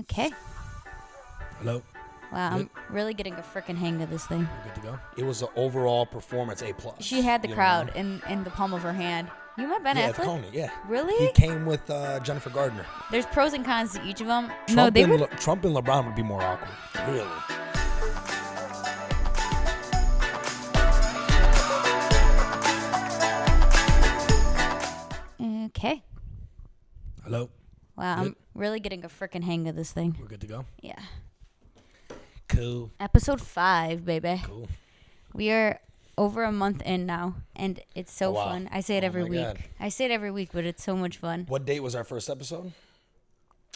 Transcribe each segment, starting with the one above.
Okay. Hello. Wow, Good. I'm really getting a freaking hang of this thing. We're good to go. It was an overall performance A+. She had the You know crowd what I mean? in the palm of her hand. You met Ben Yeah, at Affleck? Coney, yeah. Really? He came with Jennifer Gardner. There's pros and cons to each of them. Trump and LeBron would be more awkward. Really. Okay. Hello. Wow, Good. I'm really getting a freaking hang of this thing. We're good to go. Yeah. Cool. Episode 5, baby. Cool. We are over a month in now, and it's so Oh, wow. fun. I say it Oh, every my week. God. I say it every week, but it's so much fun. What date was our first episode?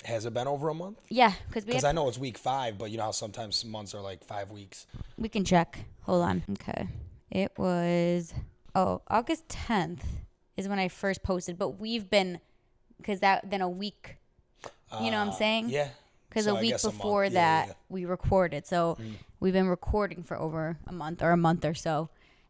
Has it been over a month? Yeah, because Because I know it's week 5, but you know how sometimes months are like 5 weeks. we can check. Hold on. Okay. It was, August 10th is when I first posted, but we've been, because then a week, you know what I'm saying? Yeah. Because So a I week guess a month. before Yeah, that, yeah. we recorded. So we've been recording for over a month or so.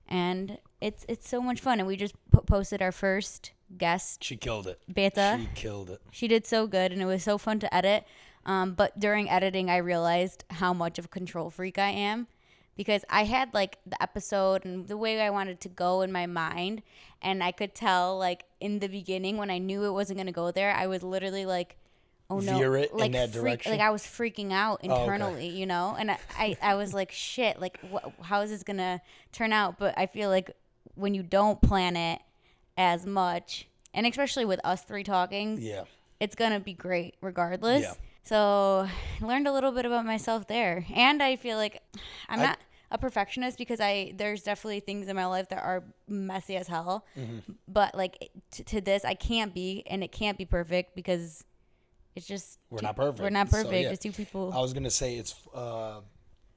And it's so much fun. And we just posted our first guest, She killed it. Beta. She killed it. She did so good, and it was so fun to edit. But during editing, I realized how much of a control freak I am. Because I had, like, the episode and the way I wanted to go in my mind. And I could tell, like, in the beginning when I knew it wasn't going to go there, I was literally like, oh, no. Veer it in like, that direction? Like, I was freaking out internally, okay. you know? And I was like, shit, like, how is this going to turn out? But I feel like when you don't plan it as much, and especially with us three talking, Yeah. it's going to be great regardless. Yeah. So I learned a little bit about myself there. And I feel like I'm not a perfectionist because there's definitely things in my life that are messy as hell. Mm-hmm. But like to this, I can't be, and it can't be perfect because it's just We're not perfect. We're not perfect. So, yeah. It's two people. I was gonna say it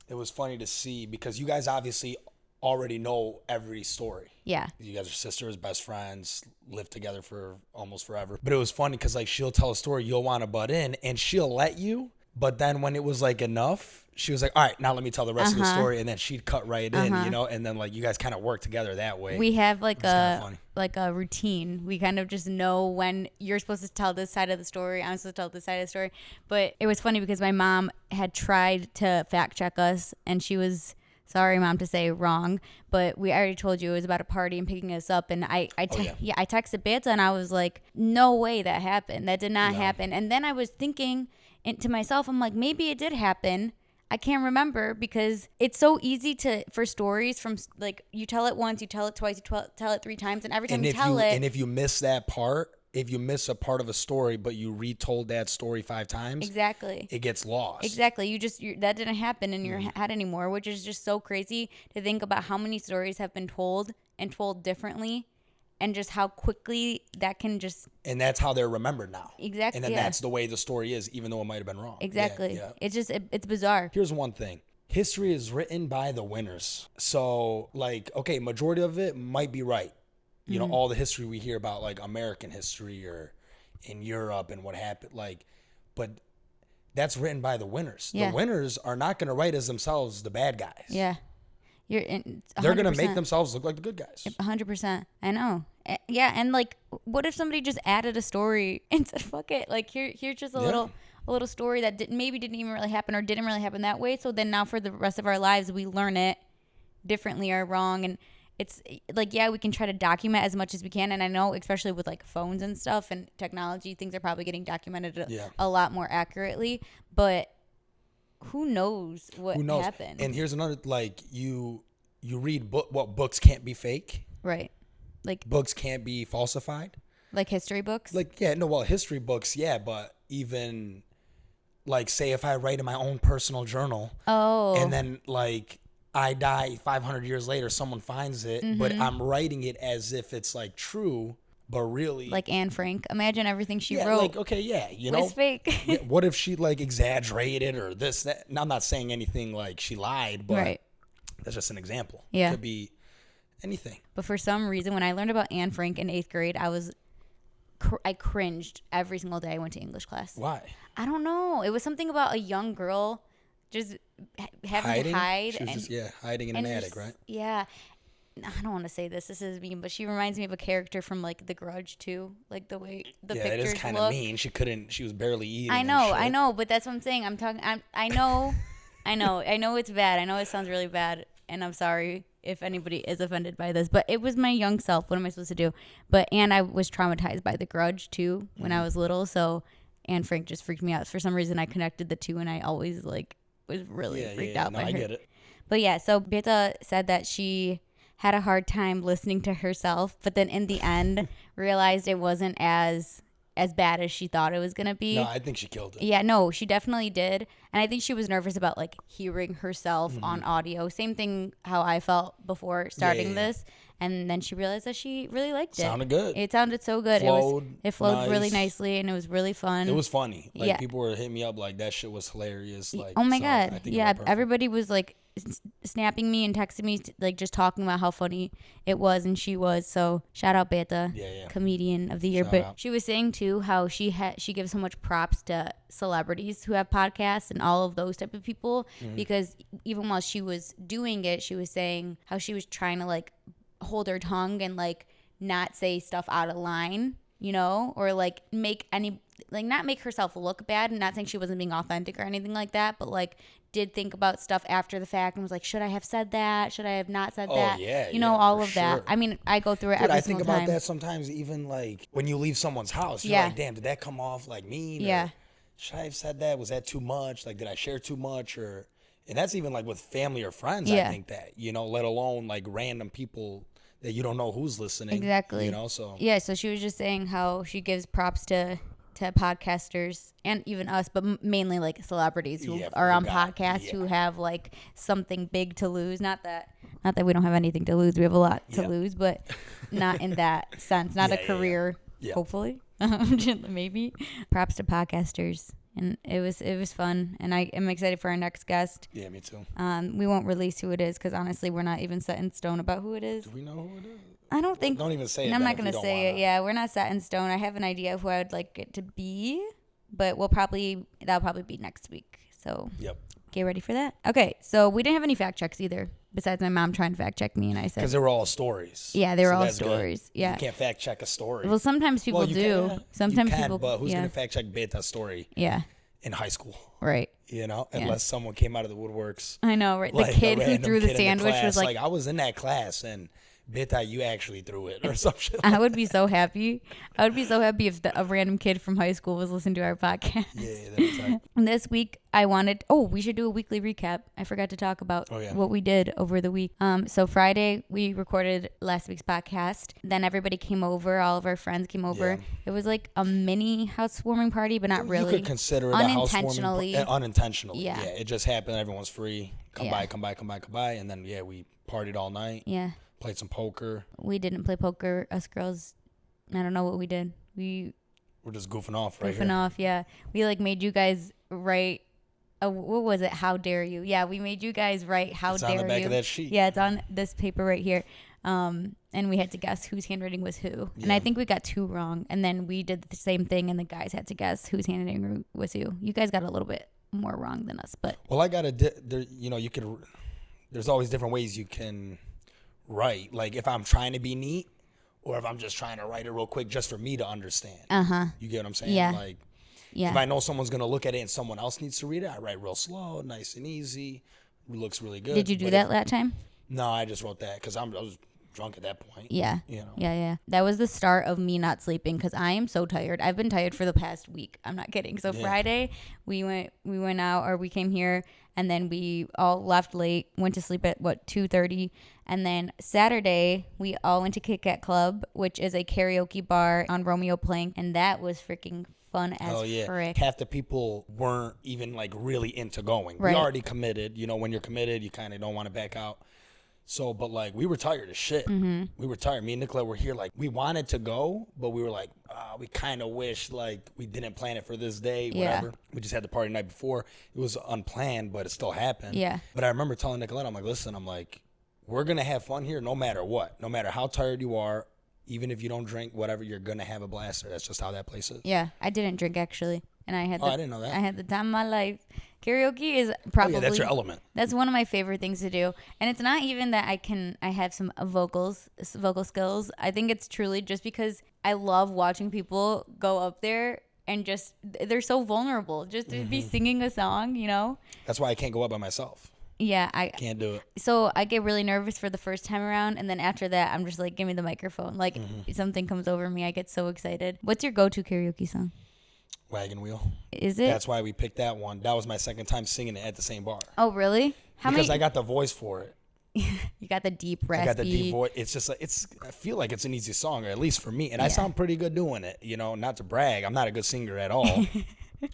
was funny to see because you guys obviously already know every story. Yeah. You guys are sisters, best friends, lived together for almost forever. But it was funny because like she'll tell a story, you'll want to butt in, and she'll let you. But then when it was like enough, she was like, "All right, now let me tell the rest of the story," and then she'd cut right in, you know. And then like you guys kind of work together that way. We have like funny. a routine. We kind of just know when you're supposed to tell this side of the story. I'm supposed to tell this side of the story. But it was funny because my mom had tried to fact check us, and she was, sorry, Mom, to say wrong, but we already told you it was about a party and picking us up. And I texted Beta, and I was like, no way that happened. That did not happen. And then I was thinking to myself, I'm like, maybe it did happen. I can't remember because it's so easy for stories from like you tell it once, you tell it twice, you tell it 3 times, and every time you tell it. And if you miss that part, if you miss a part of a story, but you retold that story 5 times, exactly, it gets lost. Exactly. That didn't happen in your head anymore, which is just so crazy to think about how many stories have been told and told differently, and just how quickly that can just. And that's how they're remembered now. Exactly. And then that's the way the story is, even though it might have been wrong. Exactly. Yeah. It's just it's bizarre. Here's one thing. History is written by the winners. So, like, okay, majority of it might be right. You know, all the history we hear about, like, American history or in Europe and what happened, like, but that's written by the winners. Yeah. The winners are not going to write as themselves the bad guys. Yeah. They're going to make themselves look like the good guys. 100%. I know. Yeah, and like, what if somebody just added a story and said, "Fuck it"? Like, here's just a little story that maybe didn't even really happen or didn't really happen that way. So then now for the rest of our lives, we learn it differently or wrong, and it's like, yeah, we can try to document as much as we can. And I know, especially with like phones and stuff and technology, things are probably getting documented a lot more accurately. But who knows what happened? And here's another, like, you read what books can't be fake. Right. Like books can't be falsified. Like history books? History books, yeah, but even like say if I write in my own personal journal and then like I die 500 years later, someone finds it, but I'm writing it as if it's like true, but really like Anne Frank. Imagine everything she wrote. Like, okay, yeah, you know, was fake. What if she like exaggerated or this, that? I'm not saying anything like she lied, but that's just an example. Yeah. It could be anything. But for some reason, when I learned about Anne Frank in 8th grade, I cringed every single day I went to English class. Why? I don't know. It was something about a young girl just having to hide. She was hiding in an attic, right? Yeah. I don't want to say this. This is mean, but she reminds me of a character from like The Grudge too. Like the way the yeah, pictures it is kind of mean. She was barely eating. I know, but that's what I'm saying. I know, I know it's bad. I know it sounds really bad, and I'm sorry if anybody is offended by this, but it was my young self. What am I supposed to do? And I was traumatized by The Grudge too when I was little. So, and Frank just freaked me out. For some reason, I connected the two, and I always like was really freaked out by her. I get it. But yeah, so Beta said that she had a hard time listening to herself, but then in the end realized it wasn't as bad as she thought it was going to be. No, I think she killed it. Yeah, no, she definitely did. And I think she was nervous about like hearing herself on audio. Same thing how I felt before starting this. And then she realized that she really liked it. Sounded good. It sounded so good. It flowed really nicely, and it was really fun. It was funny. Like people were hitting me up like that shit was hilarious. Like, oh my God. Yeah, everybody was like snapping me and texting me like just talking about how funny it was and she was. So shout out Beta, comedian of the year. But she was saying too how she gives so much props to celebrities who have podcasts and all of those type of people, because even while she was doing it, she was saying how she was trying to like hold her tongue and like not say stuff out of line, you know, or like not make herself look bad. And not saying she wasn't being authentic or anything like that, but like did think about stuff after the fact and was like, should I have said that? Should I have not said that? Yeah, you know, all of that. I mean, I go through it every single time. I think about that sometimes, even like when you leave someone's house, you're like, damn, did that come off like mean? Yeah. Or should I have said that? Was that too much? Like, did I share too much? And that's even like with family or friends, I think that, you know, let alone like random people that you don't know who's listening. Exactly. You know, so. Yeah, so she was just saying how she gives props to podcasters and even us, but mainly like celebrities who are on podcasts who have like something big to lose. Not that we don't have anything to lose. We have a lot to lose, but not in that sense. Not a career, hopefully. Maybe. Props to podcasters. And it was fun, and I am excited for our next guest. Yeah, me too. We won't release who it is because honestly, we're not even set in stone about who it is. Do we know who it is? I don't think. Don't even say it. I'm not going to say it. Yeah, we're not set in stone. I have an idea of who I would like it to be, but that'll probably be next week. So get ready for that. Okay, so we didn't have any fact checks either. Besides my mom trying to fact check me, and I said because they were all stories. Yeah, they were all stories. Good. Yeah, you can't fact check a story. Well, sometimes people do. Sometimes people. But who's going to fact check Beta's story? Yeah. In high school. Right. You know, unless someone came out of the woodworks. I know, right? The kid who threw the sandwich was like, I was in that class and Beta, you actually threw it or some shit. I would be so happy. I would be so happy if a random kid from high school was listening to our podcast. Yeah, that's right. This week, we should do a weekly recap. I forgot to talk about what we did over the week. So Friday, we recorded last week's podcast. Then everybody came over. All of our friends came over. Yeah. It was like a mini housewarming party, but not really. You could consider it unintentionally. Unintentionally. Yeah. It just happened. Everyone's free. Come by. And then, we partied all night. Yeah. Played some poker. We didn't play poker. Us girls, I don't know what we did. We're just goofing off right here. Goofing off, yeah. We like made you guys write, what was it? How dare you? Yeah, we made you guys write how dare you. It's on the back of that sheet. Yeah, it's on this paper right here. And we had to guess whose handwriting was who. Yeah. And I think we got 2 wrong. And then we did the same thing and the guys had to guess whose handwriting was who. You guys got a little bit more wrong than us, but. Well, I got there's always different ways you can write. Like if I'm trying to be neat or if I'm just trying to write it real quick just for me to understand. You get what I'm saying? Yeah. Like if I know someone's going to look at it and someone else needs to read it, I write real slow, nice and easy. It looks really good. Did you do that last time? No, I just wrote that because I was drunk at that point. Yeah. You know? Yeah. That was the start of me not sleeping because I am so tired. I've been tired for the past week. I'm not kidding. So Friday we went out, or we came here, and then we all left late, went to sleep at 2:30, and then Saturday we all went to Kit Kat Club, which is a karaoke bar on Romeo Plank, and that was freaking fun as frick. Half the people weren't even like really into going. Right. We already committed. You know, when you're committed, you kind of don't want to back out. So, but like we were tired as shit. Mm-hmm. We were tired. Me and Nicola were here. Like we wanted to go, but we were like, we kind of wish like we didn't plan it for this day. Whatever. Yeah. We just had the party the night before. It was unplanned, but it still happened. Yeah. But I remember telling Nicola, I'm like, listen, we're gonna have fun here, no matter what, no matter how tired you are, even if you don't drink, whatever, you're gonna have a blast. That's just how that place is. Yeah, I didn't drink actually, and I had. I didn't know that. I had the time of my life. Karaoke is Oh probably yeah, that's your element. that's one of my favorite things to do. And it's not even that I have some vocal skills. I think it's truly just because I love watching people go up there and just they're so vulnerable just to be singing a song, you know? That's why I can't go up by myself. Yeah, I Can't do it. so I get really nervous for the first time around, and then after that I'm just like, give me the microphone. Like something comes over me, I get so excited. What's your go-to karaoke song? Wagon Wheel. Is it? That's why we picked that one. That was my second time singing it at the same bar. Oh, really? Because I got the voice for it. You got the deep raspy. I got the deep voice. It's just like I feel like it's an easy song, or at least for me. And I sound pretty good doing it. You know, not to brag. I'm not a good singer at all.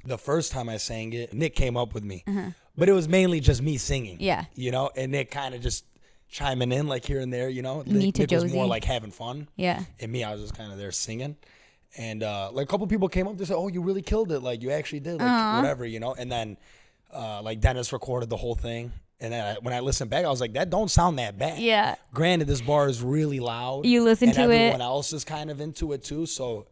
The first time I sang it, Nick came up with me. But it was mainly just me singing. Yeah. You know, and Nick kind of just chiming in like here and there, you know. Me to Nick was Josie. more like having fun. Yeah. And me, I was just kind of there singing. And like a couple people came up to say, "Oh, you really killed it! Like you actually did, like whatever, you know." And then like Dennis recorded the whole thing, and then when I listened back, I was like, "That don't sound that bad." Yeah. Granted, this bar is really loud. You listen to it. and everyone else is kind of into it too, so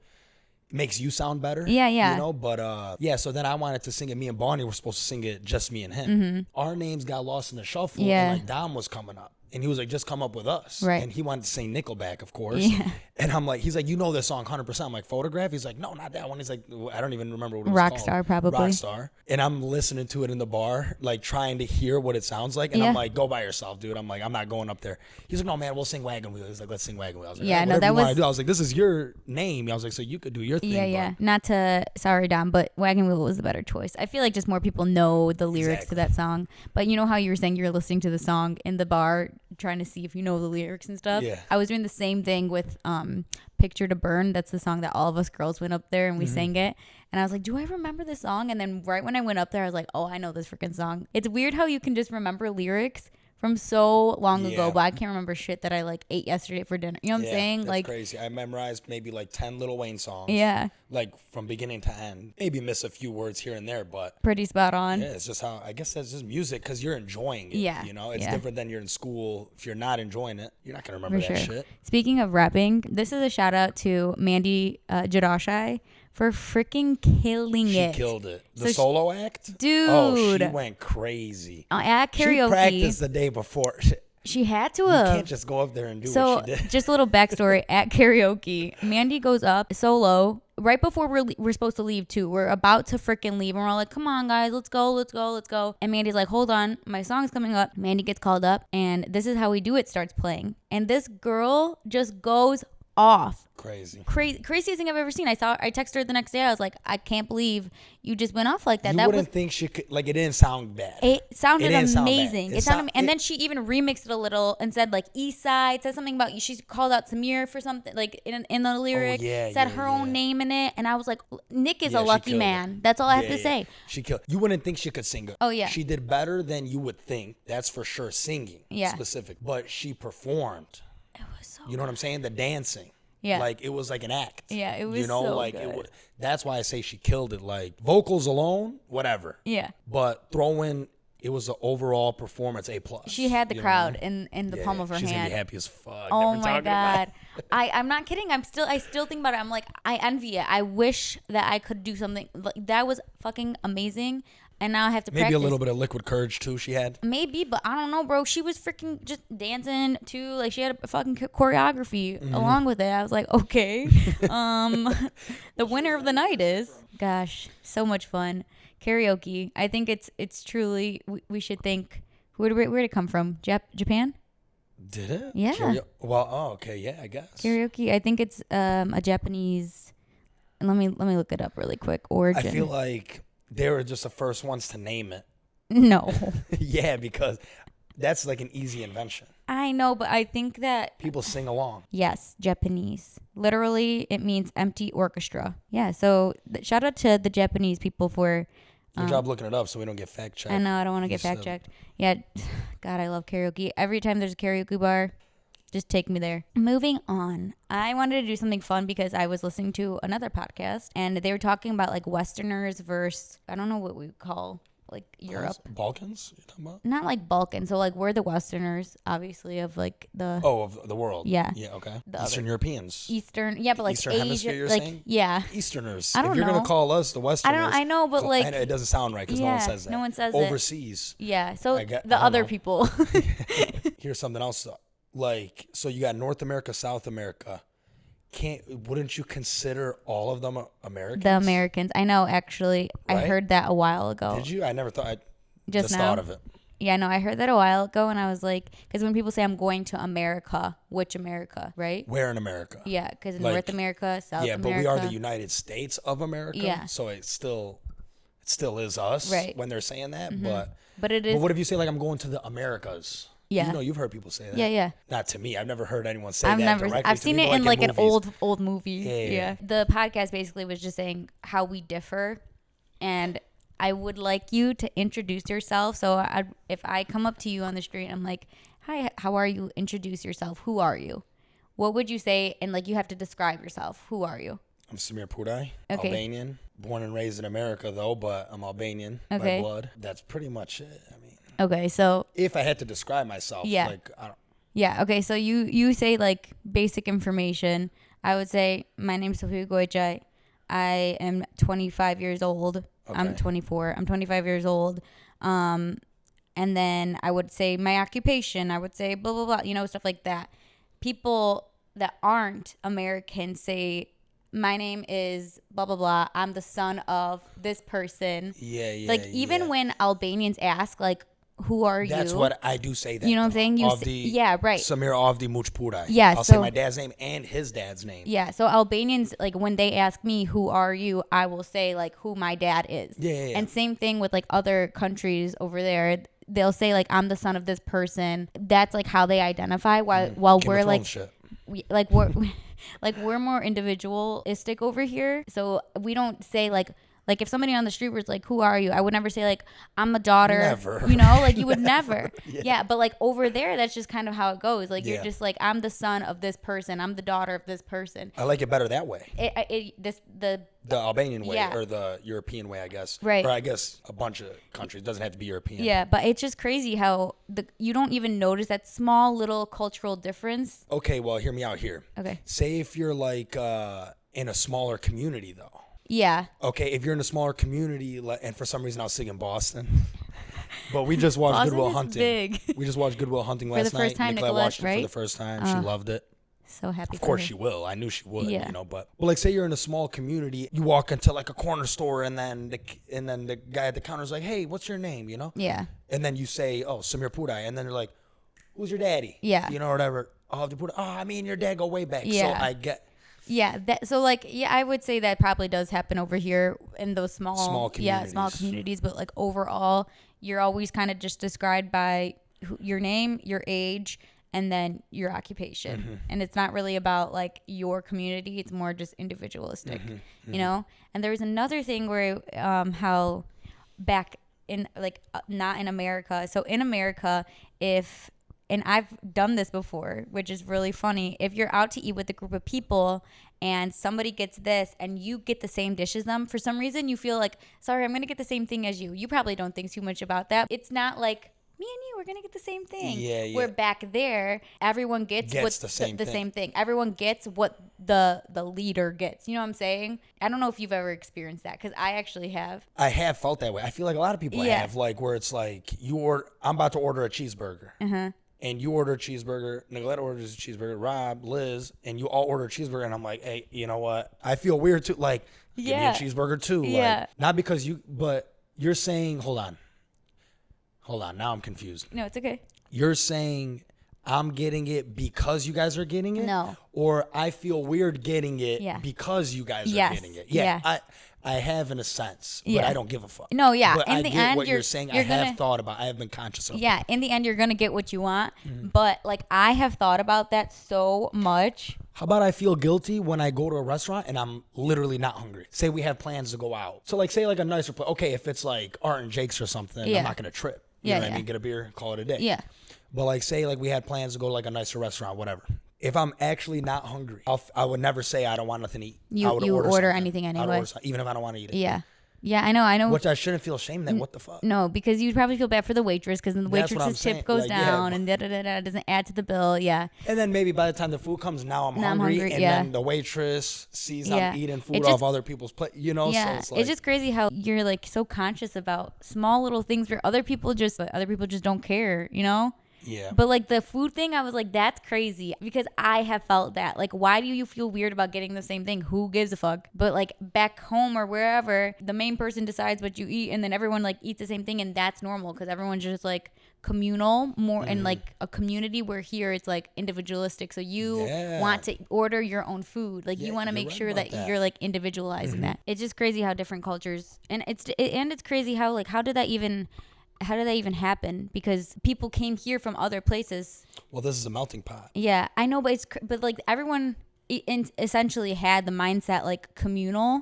it makes you sound better. Yeah, yeah. You know, but yeah. So then I wanted to sing it. Me and Bonnie were supposed to sing it, just me and him. Our names got lost in the shuffle, Yeah. and like Dom was coming up. And he was like, just come up with us. Right. And he wanted to sing Nickelback, of course. Yeah. And I'm like, he's like, you know this song 100%. I'm like, Photograph? He's like, no, not that one. He's like, I don't even remember what it was called. Rockstar, probably. Rockstar. And I'm listening to it in the bar, like trying to hear what it sounds like. And Yeah. I'm like, go by yourself, dude. I'm like, I'm not going up there. He's like, no, man, we'll sing Wagon Wheel. He's like, let's sing Wagon Wheel. I was like, Yeah, "All right, no, whatever that you wanna was- do." I was like, this is your name. I was like, so you could do your thing. Yeah, but yeah. Not to, sorry, Dom, but Wagon Wheel was the better choice. I feel like just more people know the lyrics to that song. But you know how you were saying you're listening to the song in the bar, trying to see if you know the lyrics and stuff? Yeah. I was doing the same thing with Picture to Burn. That's the song that all of us girls went up there and we sang it. And I was like, do I remember this song? And then right when I went up there, I was like, oh, I know this freaking song. It's weird how you can just remember lyrics from so long ago, Yeah. but I can't remember shit that I like ate yesterday for dinner. You know what I'm saying? That's Like, crazy. I memorized maybe like 10 Lil Wayne songs. yeah, Like from beginning to end. Maybe miss a few words here and there, but pretty spot on. yeah, it's just how, I guess that's just music because you're enjoying it. Yeah, You know, it's yeah. different than you're in school. If you're not enjoying it, you're not going to remember For that sure. shit. Speaking of rapping, this is a shout out to Mandy Jadashai for freaking killing She it. killed it. The So she- solo act? Dude. Oh, she went crazy. At She karaoke, practiced the day before. she had to You have. can't just go up there and do So, what she did. just a little backstory. At karaoke, Mandy goes up solo right before we're supposed to leave, too. We're about to freaking leave, and we're all like, come on, guys, let's go, let's go, let's go. And Mandy's like, hold on, my song's coming up. Mandy gets called up, and This Is How We Do It starts playing. And this girl just goes off. Crazy. Craziest thing I've ever seen. I texted her the next day. I was like, I can't believe you just went off like that. You That wouldn't was think she could, like, it didn't sound bad. it sounded didn't sound bad. amazing. It It sounded, sound- and it- then she even remixed it a little and said like East Side. Said something about she called out Samir for something like in the lyric. yeah, said yeah, her yeah. own name in it, and I was like, Nick is Yeah, a she lucky killed man. it. That's all I have Yeah, to yeah. say. She killed. You wouldn't think she could sing. Oh, yeah. She did better than you would think. That's for sure. Singing. Yeah. Specific. But she performed. It was so. You know what I'm saying? The dancing. Yeah. Like it was like an act. Yeah, it was You know, so like good. it was. That's why I say she killed it. Like vocals alone, whatever. Yeah. But throw in, it was an overall performance A+. She had the You know crowd what I mean? in the Yeah, palm of her she's hand. gonna be happy as fuck. Oh Never my talking about god. I'm not kidding. I still think about it. I'm like, I envy it. I wish that I could do something like that. Was fucking amazing. And now I have to Maybe practice. a little bit of liquid courage too. She had. Maybe, but I don't know, bro. She was freaking just dancing too. Like she had a fucking choreography along with it. I was like, okay. The winner of the night is, gosh, so much fun. Karaoke. I think it's truly. We should think. Where'd it come from? Japan? Did it? Yeah. Well, oh, okay, yeah, I guess. Karaoke. I think it's a Japanese. Let me look it up really quick. Origin. I feel like they were just the first ones to name it. No. Yeah, because that's like an easy invention. I know, but I think that People sing along. yes, Japanese. Literally, it means empty orchestra. Yeah. So shout out to the Japanese people for. Good job looking it up so we don't get fact checked. I know I don't want to You get fact said- checked. Yeah. God, I love karaoke. Every time there's a karaoke bar, just take me there. Moving on. I wanted to do something fun because I was listening to another podcast and they were talking about like Westerners versus, I don't know what we would call like Europe. Balkans? You talking about? Not like Balkan. So like we're the Westerners, obviously, of like the of the world. Yeah. Yeah. Okay. The Eastern Europeans. Eastern. Yeah, but like Eastern Asia, Hemisphere. You're like saying? yeah. Easterners. I don't if you're know. gonna call us the Westerners, I know, but like it doesn't sound right because no one yeah, says that. no one says it. Overseas. Yeah. So I the don't other know. people. Here's something else. Though. Like, so you got North America, South America. Wouldn't you consider all of them Americans? The Americans. I know, actually. Right? I heard that a while ago. Did you? I never thought. I Just now? thought of it. Yeah, no, I heard that a while ago, and I was like, because when people say I'm going to America, which America, right? Where in America? Yeah, because Like, North America, South Yeah, America. but we are the United States of America. Yeah. So it still is us Right. when they're saying that. But it is. But what if you say like I'm going to the Americas? Yeah. You know, you've heard people say that. Yeah, yeah. Not to me. I've never heard anyone say I've that never. directly. I've to seen me, it but, in like an movies. old movie. Yeah. The podcast basically was just saying how we differ, and I would like you to introduce yourself. So if I come up to you on the street, I'm like, "Hi, how are you?" Introduce yourself. Who are you? What would you say? And like you have to describe yourself. Who are you? I'm Samir Pudai, Okay. Albanian. Born and raised in America though, but I'm Albanian Okay. by blood. That's pretty much it. I mean, Okay, so if I had to describe myself, Yeah. like I don't. yeah, okay, so you say like basic information. I would say my name's Sophia Goichai. I am 25 years old. I'm Okay. 24. I'm 25 years old. And then I would say my occupation. I would say blah, blah, blah, stuff like that. People that aren't American say, my name is blah, blah, blah. I'm the son of this person. Yeah. Like, even when Albanians ask, like, who are you? That's what I do say that. You know what I'm saying? You yeah, right. Samir Avdi Muchpudai. Yeah, I'll so- say my dad's name and his dad's name. Yeah, so Albanians, like, when they ask me, who are you, I will say, like, who my dad is. Yeah. And same thing with, like, other countries over there. They'll say, like, I'm the son of this person. That's, like, how they identify, while Game we're, of like, Thrones shit. we're more individualistic over here. So we don't say, like if somebody on the street was like, who are you? I would never say, like, I'm a daughter. Never. Like, you would never. Yeah. But, like, over there, that's just kind of how it goes. Like, you're Yeah. just like, I'm the son of this person. I'm the daughter of this person. I like it better that way. The Albanian way Yeah. or the European way, I guess. Right. Or I guess a bunch of countries. It doesn't have to be European. Yeah, but it's just crazy how you don't even notice that small little cultural difference. Okay, well, hear me out here. Okay. Say if you're like in a smaller community, though. Yeah. Okay, if you're in a smaller community, and for some reason I was thinking Boston, but we just watched Boston Good Will is Hunting. big. We just watched Good Will Hunting For last the first night. time, Nicolette Nicolette, watched it for right? the first time. She loved it. So happy. Of course she will. I knew she would. Yeah. But like, say you're in a small community, you walk into like a corner store, and then the guy at the counter is like, "Hey, what's your name?" Yeah. And then you say, "Oh, Samir Pudai," and then they're like, "Who's your daddy?" Yeah. Or whatever. Oh, me and your dad go way back. Yeah. So I get. Yeah, I would say that probably does happen over here in those small communities. small communities. But like overall, you're always kind of just described by your name, your age, and then your occupation. Mm-hmm. And it's not really about like your community; it's more just individualistic, And there was another thing where how back in like not in America. So in America, and I've done this before, which is really funny. If you're out to eat with a group of people and somebody gets this and you get the same dish as them, for some reason you feel like, sorry, I'm going to get the same thing as you. You probably don't think too much about that. It's not like, me and you, we're going to get the same thing. Yeah. Where back there, everyone gets what's the same thing. same thing. Everyone gets what the leader gets. You know what I'm saying? I don't know if you've ever experienced that, because I actually have. I have felt that way. I feel like a lot of people Yeah. have, like, where it's like I'm about to order a cheeseburger. And you order a cheeseburger, Nicolette orders a cheeseburger, Rob, Liz, and you all order a cheeseburger, and I'm like, hey, you know what? I feel weird too. Like, give me a cheeseburger too. Yeah. Like, not because but you're saying, hold on. Now I'm confused. No, it's okay. You're saying I'm getting it because you guys are getting it? No. Or I feel weird getting it because you guys are getting it? Yeah. I have in a sense, but I don't give a fuck. No, yeah. But In I the get end, what you're saying. I have gonna- thought about. I have been conscious of. Yeah, in the end, you're gonna get what you want. But like, I have thought about that so much. How about I feel guilty when I go to a restaurant and I'm literally not hungry? Say we have plans to go out. So like, say like a nicer place. Okay, if it's like Art and Jake's or something, Yeah. I'm not gonna trip. You know what I mean? Get a beer, call it a day. Yeah. But like, say like we had plans to go to like a nicer restaurant, whatever. If I'm actually not hungry, I would never say I don't want nothing to eat. You I would order something. anything I'd anyway. order something, even if I don't want to eat it. Yeah. Yeah, I know. Which I shouldn't feel ashamed that. What the fuck? No, because you'd probably feel bad for the waitress because then the That's what I'm waitress's tip saying. goes Like, down and doesn't add to the bill. Yeah. And then maybe by the time the food comes, now I'm hungry. And then the waitress sees I'm eating food off other people's plate, you know? Yeah. So it's just crazy how you're like so conscious about small little things where other people just don't care, you know? Yeah. But like the food thing, I was like, that's crazy because I have felt that. Like, why do you feel weird about getting the same thing? Who gives a fuck? But like back home or wherever, the main person decides what you eat and then everyone like eats the same thing and that's normal because everyone's just like communal more in like a community where here it's like individualistic. So you want to order your own food. Like you want to make sure that you're like individualizing that. It's just crazy how different cultures and it's crazy how like how did that even happen? Because people came here from other places. Well, this is a melting pot. Yeah, I know, but like everyone essentially had the mindset like communal,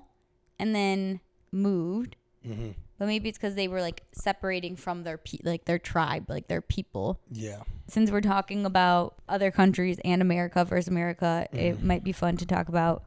and then moved. Mm-hmm. But maybe it's because they were like separating from their their tribe, like their people. Yeah. Since we're talking about other countries and America versus America, it might be fun to talk about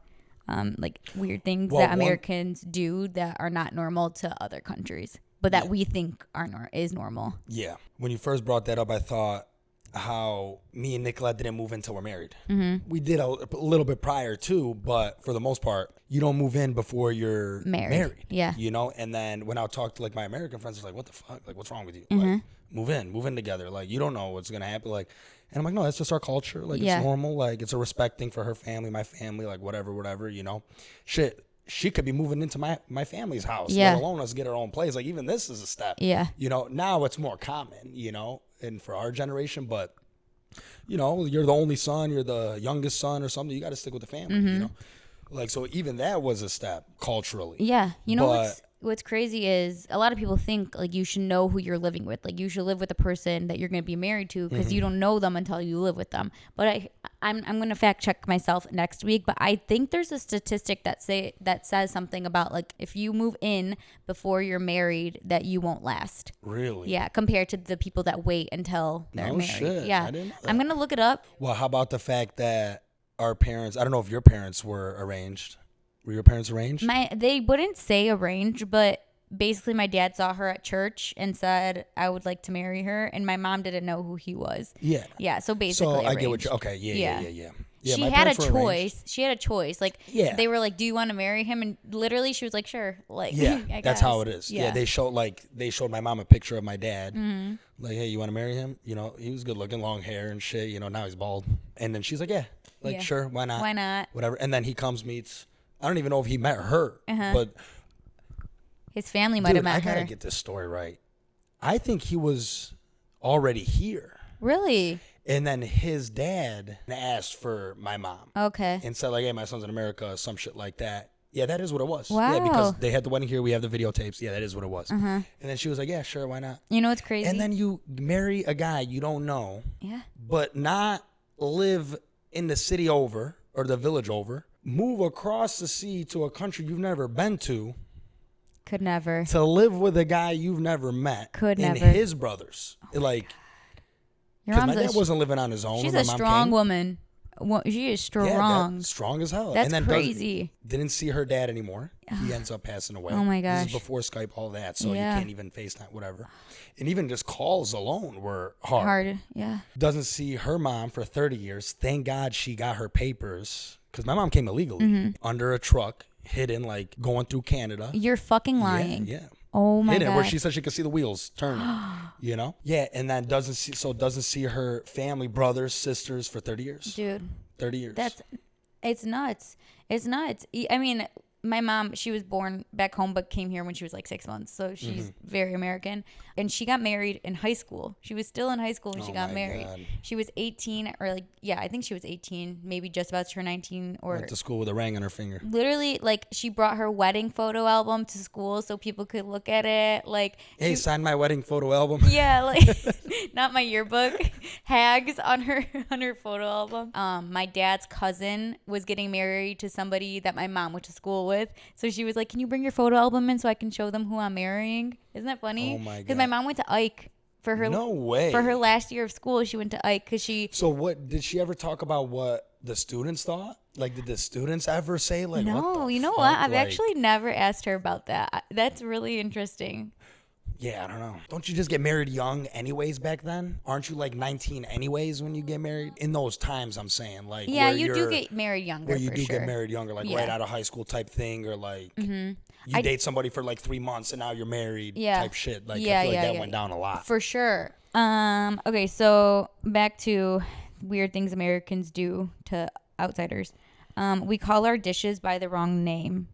like weird things that Americans do that are not normal to other countries. But that we think is normal. Yeah. When you first brought that up, I thought how me and Nicolette didn't move until we're married. Mm-hmm. We did a little bit prior too, but for the most part, you don't move in before you're married. Yeah. You know? And then when I talk to like my American friends, it's like, what the fuck? Like, what's wrong with you? Like, move in together. Like, you don't know what's going to happen. Like, and I'm like, no, that's just our culture. Like, it's normal. Like, it's a respect thing for her family, my family, like whatever, you know? Shit. She could be moving into my family's house, let alone us get her own place. Like, even this is a step. Yeah. You know, now it's more common, you know, and for our generation. But, you know, you're the only son, you're the youngest son or something. You got to stick with the family, you know. Like, so even that was a step culturally. Yeah. You know what's crazy is a lot of people think like you should know who you're living with. Like you should live with the person that you're going to be married to because you don't know them until you live with them. But I'm going to fact check myself next week. But I think there's a statistic that says something about like if you move in before you're married that you won't last. Really? Yeah, compared to the people that wait until they're married. Shit. Yeah, I didn't know that. I'm going to look it up. Well, how about the fact that our parents, I don't know if your parents were arranged. Were your parents arranged? They wouldn't say arranged, but basically my dad saw her at church and said, I would like to marry her. And my mom didn't know who he was. Yeah. Yeah. So basically, so I arranged. get what you, okay. Yeah. She had a choice. She had a choice. Like, they were like, do you want to marry him? And literally she was like, sure. Like, yeah, I guess. That's how it is. Yeah. They showed my mom a picture of my dad. Mm-hmm. Like, hey, you want to marry him? You know, he was good looking, long hair and shit. You know, now he's bald. And then she's like, sure. Why not? Why not? Whatever. And then he meets, I don't even know if he met her, but his family might have met her. I gotta get this story right. I think he was already here. Really? And then his dad asked for my mom. Okay. And said like, hey, my son's in America, some shit like that. Yeah, that is what it was. Wow. Yeah, because they had the wedding here. We have the videotapes. Yeah, that is what it was. And then she was like, yeah, sure, why not? You know what's crazy? And then you marry a guy you don't know. Yeah. But not live in the city over or the village over. Move across the sea to a country you've never been to. Could never. To live with a guy you've never met. Could and never. His brothers. Oh like, because my dad wasn't living on his own. She's a strong woman. She is strong. Yeah, strong as hell. That's and then crazy. Didn't see her dad anymore. He ends up passing away. Oh my gosh. This is before Skype, all that. So you can't even FaceTime, whatever. And even just calls alone were hard. Yeah. Doesn't see her mom for 30 years. Thank God she got her papers. Because my mom came illegally under a truck, hidden, like going through Canada. You're fucking lying. Yeah. Oh my God. Where she said she could see the wheels turning. You know? Yeah, and then doesn't see her family, brothers, sisters for 30 years. Dude. 30 years. It's nuts. It's nuts. I mean, my mom, she was born back home but came here when she was like 6 months. So she's very American. And she got married in high school. She was still in high school when she got married. God. She was 18 or like, yeah, I think she was 18, maybe just about to turn 19. Or went to school with a ring on her finger. Literally, like she brought her wedding photo album to school so people could look at it. Like, hey, sign my wedding photo album. Yeah, like not my yearbook. Hags on her photo album. My dad's cousin was getting married to somebody that my mom went to school with. So she was like, can you bring your photo album in so I can show them who I'm marrying? Isn't that funny? Oh my God. Because my mom went to Ike for her. No way. For her last year of school, she went to Ike because she. So what did she ever talk about? What the students thought? Like, did the students ever say, like, No, what the you know fuck? what? I've Like, actually never asked her about that. That's really interesting. Yeah, I don't know. Don't you just get married young anyways back then? Aren't you like 19 anyways when you get married? In those times, I'm saying. Like, Yeah, where you do you're- get married younger, Where you for do sure. get married younger, like Yeah. right out of high school type thing, or like you I- date somebody for like 3 months and now you're married Yeah. type shit. Like, Yeah, I feel like yeah, that yeah. went down a lot. For sure. Okay, so back to weird things Americans do to outsiders. We call our dishes by the wrong name.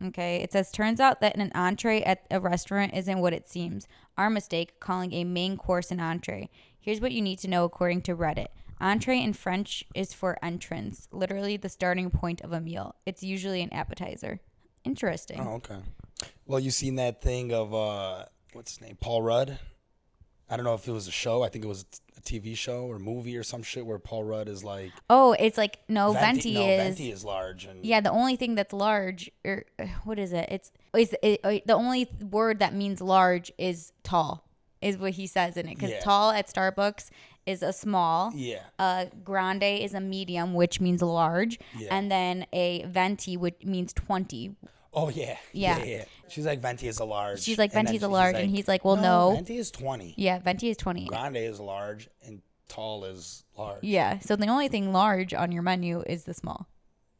Okay, it says, turns out that an entree at a restaurant isn't what it seems. Our mistake, calling a main course an entree. Here's what you need to know according to Reddit. Entree in French is for entrance, literally the starting point of a meal. It's usually an appetizer. Interesting. Oh, okay. Well, you seen that thing of what's his name, Paul Rudd? I don't know if it was a show. I think it was a TV show or movie or some shit where Paul Rudd is like Oh, it's like, no, venti no, is... venti is large. And Yeah, the only thing that's large, or what is it? The only word that means large is tall, is what he says in it. Because Yeah. tall at Starbucks is a small. Yeah. Grande is a medium, which means large. Yeah. And then a venti, which means 20. Oh, yeah. Yeah. She's like, venti is a large. She's like, And then venti's a she's large. And he's like, well, no. Venti is 20. Yeah, venti is 20. Grande is large and tall is large. Yeah, so the only thing large on your menu is the small,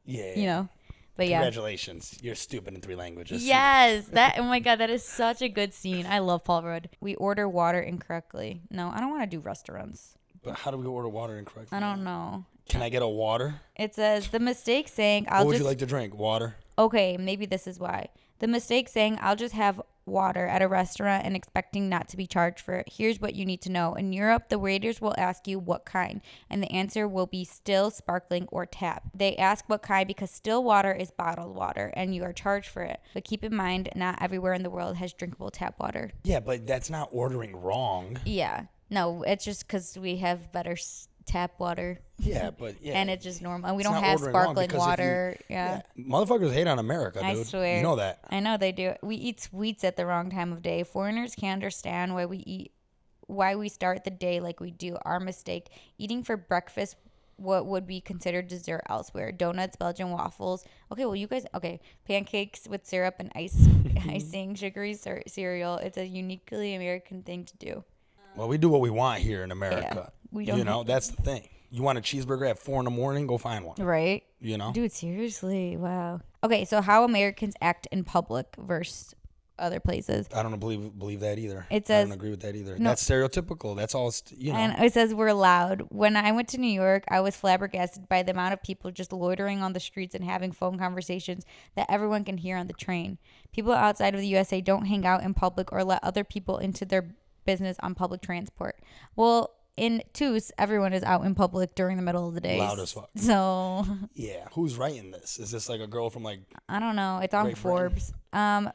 Yeah. you know? But yeah. Congratulations. You're stupid in 3 languages. Yes, oh my God, that is such a good scene. I love Paul Rudd. We order water incorrectly. No, I don't want to do restaurants. But how do we order water incorrectly? I don't know. Can I get a water? It says the mistake saying What I'll would just you like to drink? Water? Okay, maybe this is why. The mistake saying I'll just have water at a restaurant and expecting not to be charged for it. Here's what you need to know. In Europe, the waiters will ask you what kind, and the answer will be still, sparkling, or tap. They ask what kind because still water is bottled water, and you are charged for it. But keep in mind, not everywhere in the world has drinkable tap water. Yeah, but that's not ordering wrong. Yeah. No, it's just because we have better tap water. Yeah, but yeah. And it's just normal. We It's don't not have ordering wrong sparkling because if you- water. Yeah. Motherfuckers hate on America, dude. I swear. You know that. I know they do. We eat sweets at the wrong time of day. Foreigners can't understand why we start the day like we do. Our mistake. Eating for breakfast what would be considered dessert elsewhere. Donuts, Belgian waffles. Okay, well you guys pancakes with syrup and icing, sugary cereal. It's a uniquely American thing to do. Well, we do what we want here in America. we don't You know, have- that's the thing. You want a cheeseburger at 4 a.m, go find one. Right? You know? Dude, seriously. Wow. Okay, so how Americans act in public versus other places. I don't believe that either. It says- I don't agree with that either. No. That's stereotypical. That's all. You know. And it says we're loud. When I went to New York, I was flabbergasted by the amount of people just loitering on the streets and having phone conversations that everyone can hear on the train. People outside of the USA don't hang out in public or let other people into their business on public transport. Well, in Toos, everyone is out in public during the middle of the day. Loud as fuck. So Yeah. Who's writing this? Is this like a girl from like? I don't know. It's on Great Britain. Forbes.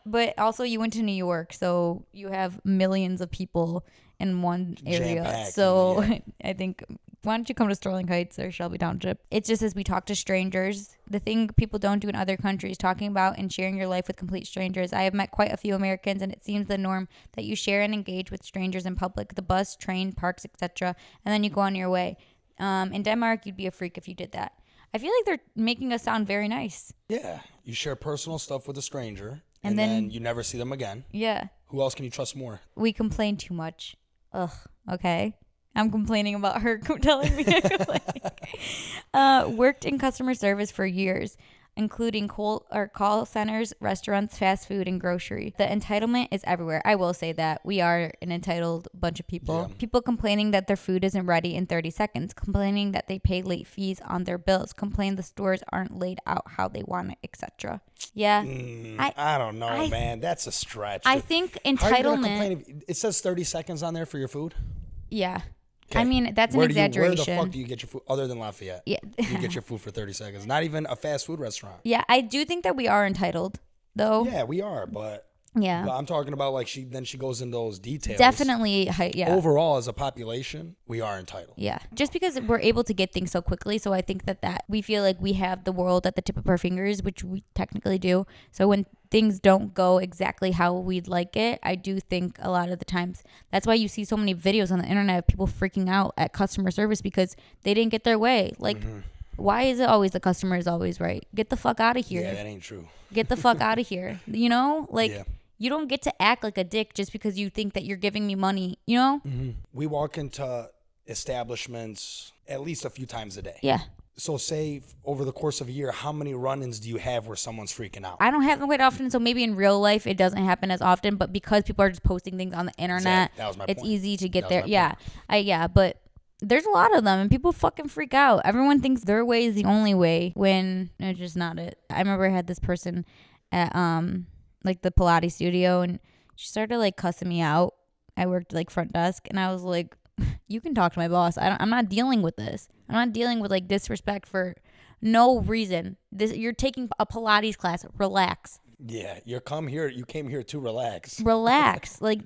But also you went to New York, so you have millions of people in one area. Jam-packed, So yeah. I think, why don't you come to Sterling Heights or Shelby Township? It just says we talk to strangers. The thing people don't do in other countries, talking about and sharing your life with complete strangers. I have met quite a few Americans, and it seems the norm that you share and engage with strangers in public, the bus, train, parks, etc., and then you go on your way. In Denmark, you'd be a freak if you did that. I feel like they're making us sound very nice. Yeah. You share personal stuff with a stranger, And and then- then you never see them again. Yeah. Who else can you trust more? We complain too much. Ugh. Okay. I'm complaining about her telling me to complain. Worked in customer service for years, including call centers, restaurants, fast food, and grocery. The entitlement is everywhere. I will say that. We are an entitled bunch of people. Yeah. People complaining that their food isn't ready in 30 seconds, complaining that they pay late fees on their bills, complain the stores aren't laid out how they want it, etc. Yeah. I don't know, man. That's a stretch. I think How are you gonna entitlement. complain if- it says 30 seconds on there for your food. Yeah. Okay. I mean, that's an Where exaggeration. the fuck do you get your food other than Lafayette? Yeah. You get your food for 30 seconds. Not even a fast food restaurant. Yeah, I do think that we are entitled, though. Yeah, we are, but Yeah. I'm talking about like she goes into those details. Definitely, yeah. Overall, as a population, we are entitled. Yeah. Just because we're able to get things so quickly. So I think that we feel like we have the world at the tip of our fingers, which we technically do. So when things don't go exactly how we'd like it, I do think a lot of the times that's why you see so many videos on the internet of people freaking out at customer service because they didn't get their way. Like, why is it always the customer is always right? Get the fuck out of here. Yeah, that ain't true. Get the fuck out of here. You know, like Yeah. you don't get to act like a dick just because you think that you're giving me money. You know? We walk into establishments at least a few times a day. Yeah. So say over the course of a year, how many run-ins do you have where someone's freaking out? I don't have them quite often, so maybe in real life it doesn't happen as often. But because people are just posting things on the internet, That was my it's point. easy to get That was there. my Yeah, yeah. But there's a lot of them, and people fucking freak out. Everyone thinks their way is the only way when it's just not it. I remember I had this person at like the Pilates studio, and she started like cussing me out. I worked like front desk, and I was like, "You can talk to my boss. I'm not dealing with this. I'm not dealing with like disrespect for no reason. You're taking a Pilates class. Relax." Yeah, you came here to relax. Relax. Like,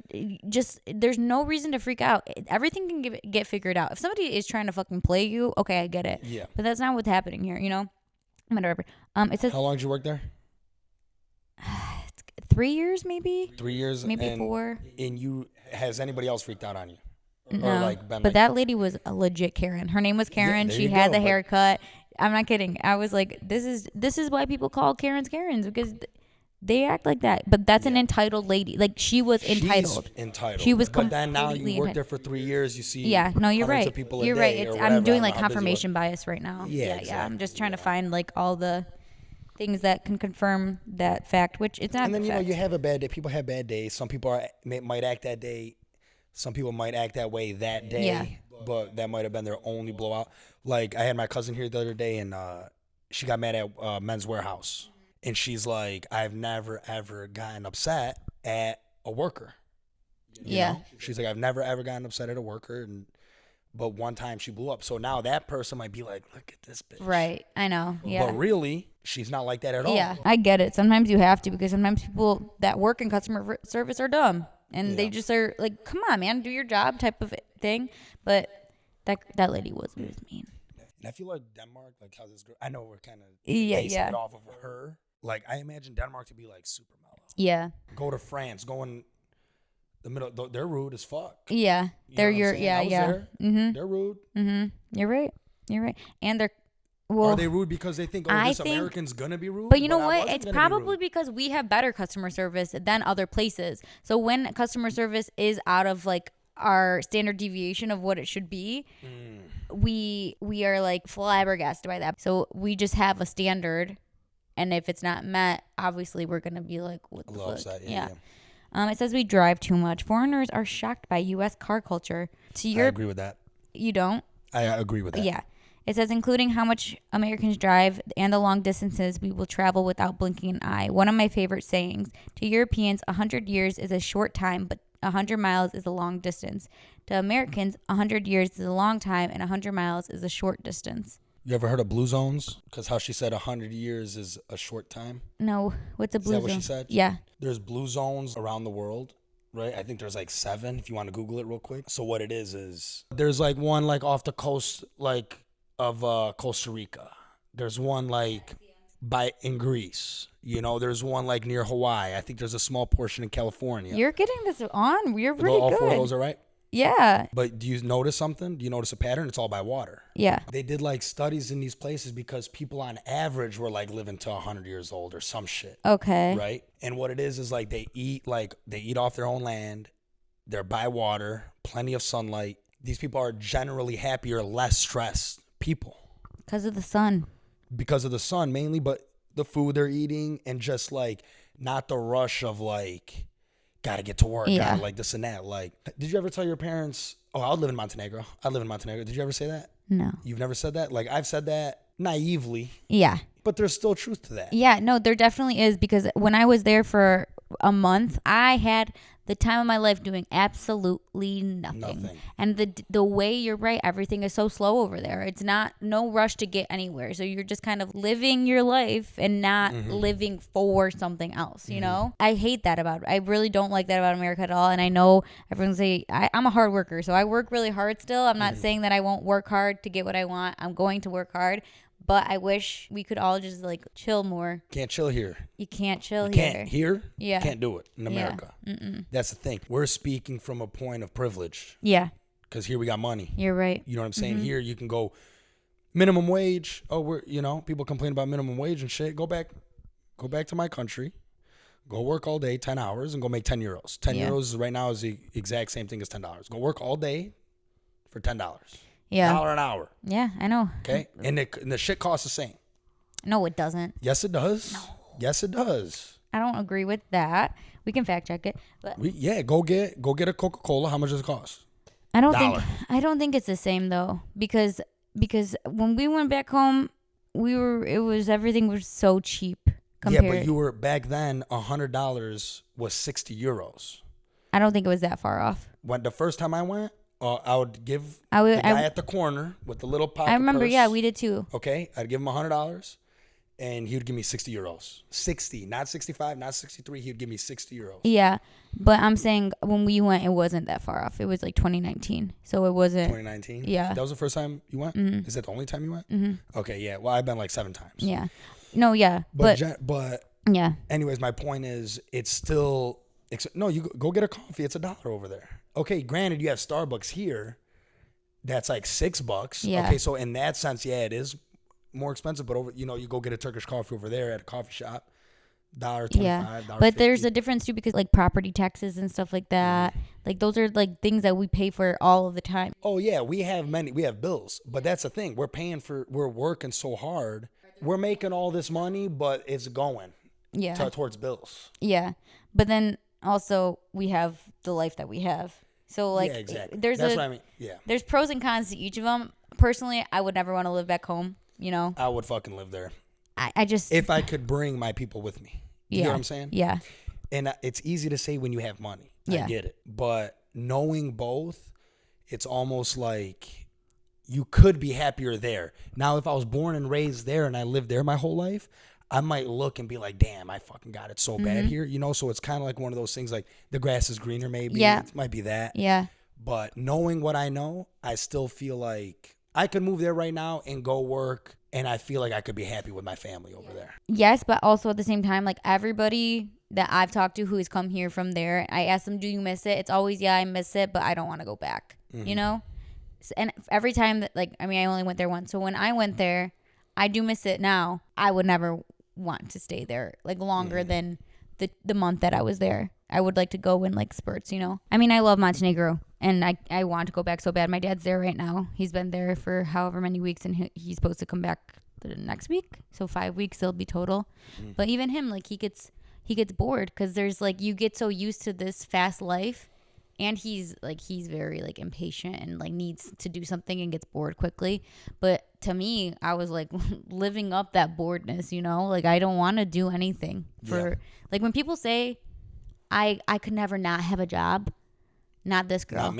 just there's no reason to freak out. Everything can get figured out. If somebody is trying to fucking play you, okay, I get it. Yeah. But that's not what's happening here, you know? Whatever. It says How long did you work there? 3 years, maybe? 3 years? Maybe and, 4. And has anybody else freaked out on you? No. Or like been But like, that lady was a legit Karen. Her name was Karen. there She you had go, the but- haircut. I'm not kidding. I was like, this is why people call Karens because they act like that. But that's an entitled lady. Like, she was entitled. She's entitled. She was But then now completely you worked entitled. there for 3 years. You see. Yeah, no, you're hundreds right. Of people a You're day right. or I'm whatever. doing I like don't know how busy it was. confirmation bias right now. Yeah, I'm exactly. just trying to find like all the things that can confirm that fact, which it's not. And then the you know fact. you have a bad day. People have bad days. Some people might act that day. Some people might act that way that day. Yeah. But that might have been their only blowout. Like I had my cousin here the other day, and she got mad at Men's Warehouse, and she's like, "I've never ever gotten upset at a worker." You Yeah. know? She's like, "I've never ever gotten upset at a worker," but one time she blew up. So now that person might be like, "Look at this bitch." Right. I know. Yeah. But really, she's not like that at all. Yeah, I get it. Sometimes you have to because sometimes people that work in customer service are dumb and they just are like, "Come on, man, do your job," type of thing. But that lady was mean. And I feel like Denmark, like how this girl, I know we're kind of Yeah, basing yeah. it off of her. Like I imagine Denmark to be like super mellow. Yeah. Go to France, go in the middle. They're rude as fuck. Yeah. You They're know what I'm your saying? yeah, I was yeah. there. Mhm. They're rude. Mhm. You're right. You're right. And they're well, Are they rude because they think, oh, I this think- American's gonna be rude? but you know I what? wasn't It's gonna be probably rude. because we have better customer service than other places. So when customer service is out of like our standard deviation of what it should be, we are like flabbergasted by that. So we just have a standard, and if it's not met, obviously we're gonna be like, what A the little fuck? upset, yeah. It says we drive too much. Foreigners are shocked by U.S. car culture. To I your, agree with that. you don't? I agree with that. Yeah. It says, including how much Americans drive and the long distances we will travel without blinking an eye. One of my favorite sayings. To Europeans, 100 years is a short time, but 100 miles is a long distance. To Americans, 100 years is a long time, and 100 miles is a short distance. You ever heard of blue zones? Because how she said 100 years is a short time. No, what's a blue Is that what zone? she said? Yeah. There's blue zones around the world, right? I think there's like 7 if you want to Google it real quick. So what it is there's like one like off the coast like of Costa Rica. There's one like in Greece. You know, there's one like near Hawaii. I think there's a small portion in California. You're getting this on. You're really all good. 4 of those are right. Yeah. But do you notice something? Do you notice a pattern? It's all by water. Yeah. They did like studies in these places because people on average were like living to 100 years old or some shit. Okay. Right? And what it is like they eat off their own land. They're by water, plenty of sunlight. These people are generally happier, less stressed people Because of the sun. because of the sun mainly, but the food they're eating and just like not the rush of like gotta get to work, Yeah. gotta like this and that. Like, did you ever tell your parents, oh, I live in Montenegro. Did you ever say that? No. You've never said that? Like I've said that naively, Yeah. but there's still truth to that. Yeah, no, there definitely is, because when I was there for a month, I had the time of my life doing absolutely nothing. And the way, you're right, everything is so slow over there. It's no rush to get anywhere. So you're just kind of living your life and not living for something else, you know? I hate that about it. I really don't like that about America at all. And I know everyone say I'm a hard worker, so I work really hard still. I'm not saying that I won't work hard to get what I want. I'm going to work hard. But I wish we could all just like chill more. Can't chill here. You can't chill You here. can't here. Yeah. Can't do it in America. That's the thing. We're speaking from a point of privilege Yeah, because here we got money. you're right. You know what I'm saying? Here you can go Minimum wage. Oh, people complain about minimum wage and shit. Go back to my country. Go work all day, 10 hours, and go make 10 euros. 10 euros right now is the exact same thing as $10. Go work all day for $10. Yeah. $1 an hour. Yeah, I know. Okay? And the shit costs the same. No, it doesn't. Yes, it does. No. Yes, it does. I don't agree with that. We can fact check it. But Go get a Coca-Cola. How much does it cost? I don't think it's the same though, because when we went back home, everything was so cheap. Yeah, but you were back then. $100 was 60 euros. I don't think it was that far off. When the first time I went, I would give the guy at the corner with the little pocket. I remember. Purse, yeah, we did too. Okay, I'd give him $100, and he would give me 60 euros. 60, not 65, not 63. He would give me 60 euros. Yeah, but I'm saying when we went, it wasn't that far off. It was like 2019, so it wasn't. 2019. Yeah, that was the first time you went. Mm-hmm. Is that the only time you went? Mm-hmm. Okay, yeah. Well, I've been like 7 times. Yeah. No, yeah, but yeah. Anyways, my point is, it's still no. You go get a coffee. It's $1 over there. Okay, granted, you have Starbucks here. That's like $6. Yeah. Okay, so in that sense, yeah, it is more expensive. But you go get a Turkish coffee over there at a coffee shop, $1.25. Yeah, but there's a difference too, because like property taxes and stuff like that. Like those are like things that we pay for all of the time. Oh yeah, we have bills, but that's the thing. We're working so hard. We're making all this money, but it's going towards bills. Yeah, but then also we have the life that we have. So like, yeah, exactly. That's what I mean. Yeah. There's pros and cons to each of them. Personally, I would never want to live back home. I would fucking live there. I just, if I could bring my people with me. You know what I'm saying? Yeah. And it's easy to say when you have money. Yeah. I get it. But knowing both, it's almost like you could be happier there. Now, if I was born and raised there and I lived there my whole life, I might look and be like, damn, I fucking got it so bad here. So it's kind of like one of those things, like the grass is greener maybe. Yeah. It might be that. Yeah. But knowing what I know, I still feel like I could move there right now and go work, and I feel like I could be happy with my family over there. Yes, but also at the same time, like everybody that I've talked to who has come here from there, I ask them, do you miss it? It's always, yeah, I miss it, but I don't want to go back, And every time that, I only went there once. So when I went there, I do miss it now. I would never want to stay there longer than the month that I was there. I would like to go in spurts, I love Montenegro, and I want to go back so bad. My dad's there right now. He's been there for however many weeks, and he's supposed to come back the next week. So 5 weeks it'll be total. But even him, he gets bored, because there's you get so used to this fast life, and he's very impatient and needs to do something and gets bored quickly. But to me, I was living up that boredness, I don't want to do anything for when people say I could never not have a job. Not this girl.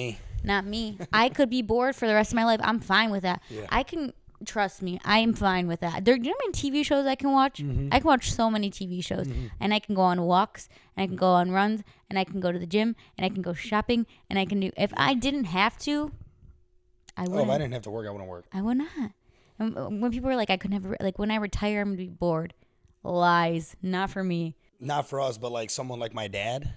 Not me. I could be bored for the rest of my life. I'm fine with that. Yeah. I can, trust me, I am fine with that. You know how many TV shows I can watch? Mm-hmm. I can watch so many TV shows. And I can go on walks, and I can go on runs, and I can go to the gym, and I can go shopping, and I can do, if I didn't have to, I wouldn't. If I didn't have to work, I wouldn't work. I would not. And when people were I could never, when I retire, I'm going to be bored. Lies. Not for me. Not for us, but someone like my dad,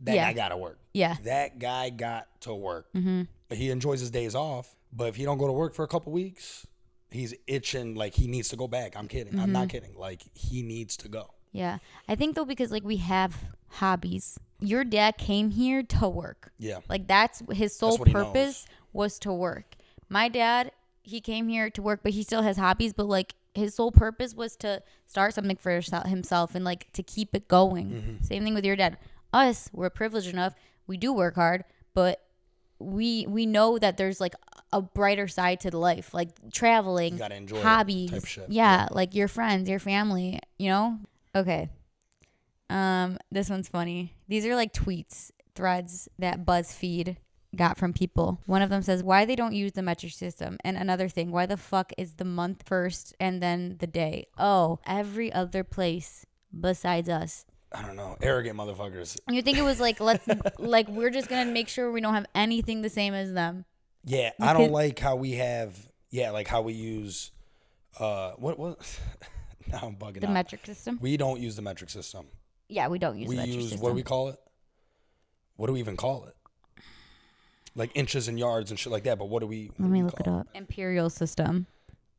that guy got to work. Yeah. That guy got to work. Mm-hmm. He enjoys his days off, but if he don't go to work for a couple weeks, he's itching he needs to go back. I'm kidding. I'm not kidding. He needs to go. Yeah. I think though, because we have hobbies. Your dad came here to work. Yeah. That's his sole purpose was to work. My dad, he came here to work, but he still has hobbies, but his sole purpose was to start something for himself and to keep it going. Mm-hmm. Same thing with your dad. Us, we're privileged enough. We do work hard, but we know that there's a brighter side to the life, traveling, you gotta enjoy hobbies, type shit. Yeah, your friends, your family, Okay. This one's funny. These are tweets, threads that BuzzFeed got from people. One of them says, why they don't use the metric system. And another thing, why the fuck is the month first and then the day? Oh, every other place besides us. I don't know. Arrogant motherfuckers. You think it was let's we're just gonna make sure we don't have anything the same as them. Yeah, I don't like how we have how we use what now I'm bugging out. The metric system? We don't use the metric system. Yeah, we don't use the metric system. What do we call it? What do we even call it? Inches and yards and shit like that, but what do we... Let me look it up. Imperial system.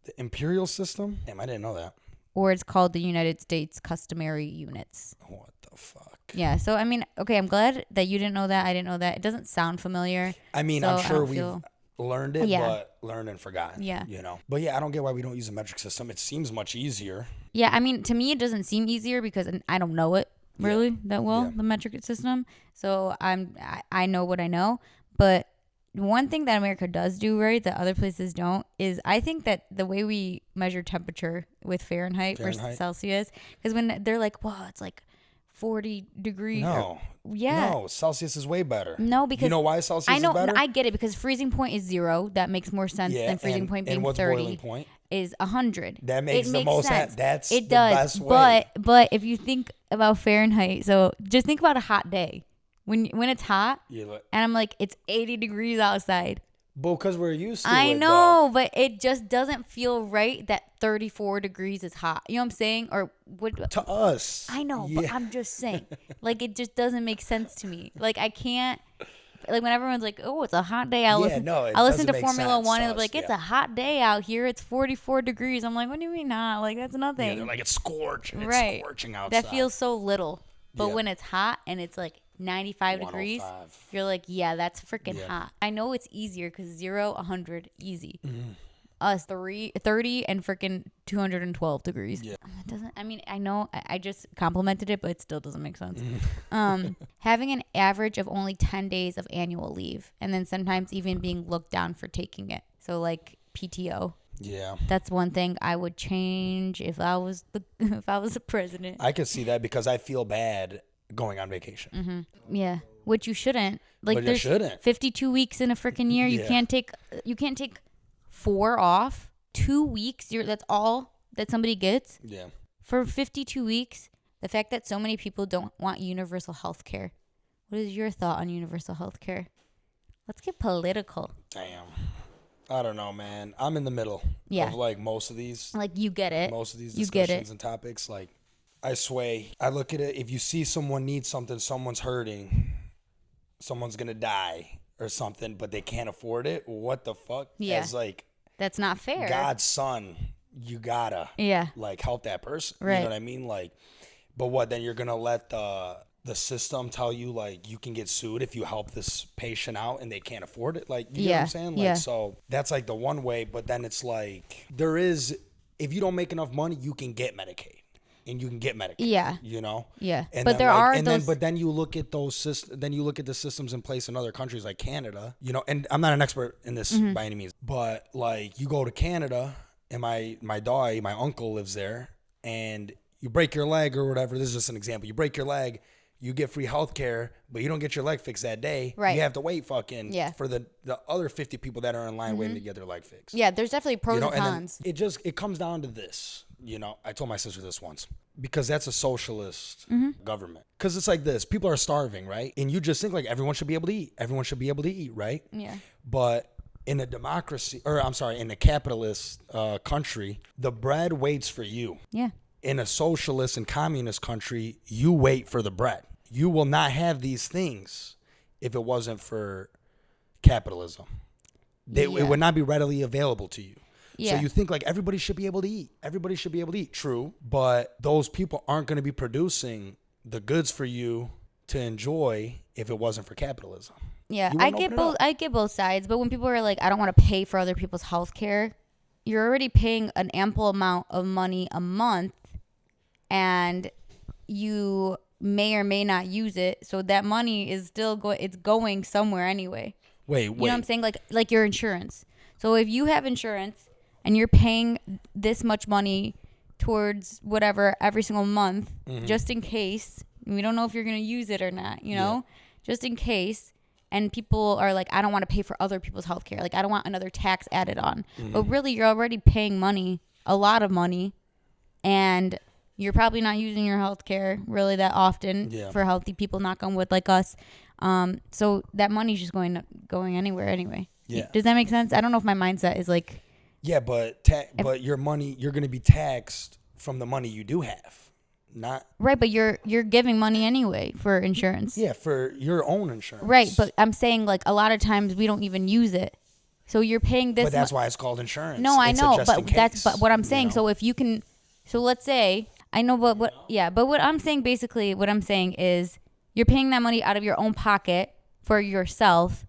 The imperial system? Damn, I didn't know that. Or it's called the United States Customary Units. What the fuck? Yeah, so I mean, okay, I'm glad that you didn't know that. I didn't know that. It doesn't sound familiar. I mean, so I'm I sure don't we've feel- learned it, Yeah. but learned and forgotten. Yeah. You know? But yeah, I don't get why we don't use a metric system. It seems much easier. Yeah, I mean, to me, it doesn't seem easier because I don't know it really that well, Yeah. the metric system. So I know what I know. But one thing that America does do right that other places don't is I think that the way we measure temperature with Fahrenheit versus Celsius, because when they're like, "Whoa, it's like 40 degrees." No. No, Celsius is way better. No, because you know why Celsius I know is better? I get it because freezing point is 0. That makes more sense than freezing point being and what's 30. boiling point? Is 100. That makes it the makes most sense. sense. That's it the does. best way. But if you think about Fahrenheit, so just think about a hot day. When it's hot, and I'm like, it's 80 degrees outside. But because we're used to it, I know, but it just doesn't feel right that 34 degrees is hot. You know what I'm saying? Or what? To us. I know, yeah. but I'm just saying. Like, it just doesn't make sense to me. Like, I can't. Like, when everyone's like, oh, it's a hot day, I'll listen to Formula One and they're like, it's a hot day out here. It's 44 degrees. I'm like, what do you mean not? Like, that's nothing. Yeah, they're like, it's scorching. Right. It's scorching outside. That feels so little. But when it's hot and it's like 95 degrees, you're like, yeah, that's freaking hot. I know it's easier because 0, 100, easy. Mm-hmm. Us 30 and freaking 212 degrees. Yeah. It doesn't. I mean, I know I just complimented it, but it still doesn't make sense. Having an average of only 10 days of annual leave, and then sometimes even being looked down for taking it. So like PTO. Yeah. That's one thing I would change if I was the president. I could see that because I feel bad going on vacation. Mm-hmm. Yeah, which you shouldn't. Like, But you there's shouldn't. 52 weeks in a freaking year. You can't take 4 off. 2 weeks. That's all that somebody gets. Yeah. For 52 weeks. The fact that so many people don't want universal health care. What is your thought on universal health care? Let's get political. Damn. I don't know, man. I'm in the middle of like most of these. Like, you get it. Most of these You get discussions it. and topics. Like, I sway. I look at it. If you see someone need something, someone's hurting, someone's going to die or something, but they can't afford it. What the fuck? Yeah. As like That's not fair. God's son, you gotta like help that person. Right. You know what I mean? Like, but what, then you're going to let the system tell you like you can get sued if you help this patient out and they can't afford it? Like, you know what I'm saying? Like, so that's like the one way, but then it's like if you don't make enough money, you can get Medicaid. And you can get Medicaid. Yeah. You know? Yeah. And but then there like, are and those. But then you look at the systems in place in other countries like Canada, you know, and I'm not an expert in this by any means, but like you go to Canada and my uncle lives there, and you break your leg or whatever. This is just an example. You break your leg, you get free health care, but you don't get your leg fixed that day. Right. You have to wait for the other 50 people that are in line waiting to get their leg fixed. Yeah, there's definitely pros and cons. And it comes down to this. You know, I told my sister this once, because that's a socialist government. Because it's like this. People are starving, right? And you just think like everyone should be able to eat. Everyone should be able to eat, right? Yeah. But in a in a capitalist country, the bread waits for you. Yeah. In a socialist and communist country, you wait for the bread. You will not have these things if it wasn't for capitalism. It would not be readily available to you. Yeah. So you think like everybody should be able to eat. Everybody should be able to eat. True. But those people aren't going to be producing the goods for you to enjoy if it wasn't for capitalism. Yeah, I get both sides. But when people are like, I don't want to pay for other people's health care, you're already paying an ample amount of money a month, and you may or may not use it. So that money is still it's going somewhere anyway. Wait. You know what I'm saying? Like your insurance. So if you have insurance and you're paying this much money towards whatever every single month, just in case, we don't know if you're going to use it or not, you know, just in case. And people are like, I don't want to pay for other people's health care. Like, I don't want another tax added on. But really, you're already paying money, a lot of money, and you're probably not using your health care really that often for healthy people, knock on wood, like us. So that money's just going anywhere anyway. Yeah. Does that make sense? I don't know if my mindset is like. Yeah, but your money, you're going to be taxed from the money you do have, not. Right, but you're giving money anyway for insurance. Yeah, for your own insurance. Right, but I'm saying like a lot of times we don't even use it. So you're paying this. But that's why it's called insurance. No, I It's a know, just but in case, that's but what I'm saying. you know? So if you can, so let's say I know, but what I'm saying basically, what I'm saying is you're paying that money out of your own pocket for yourself,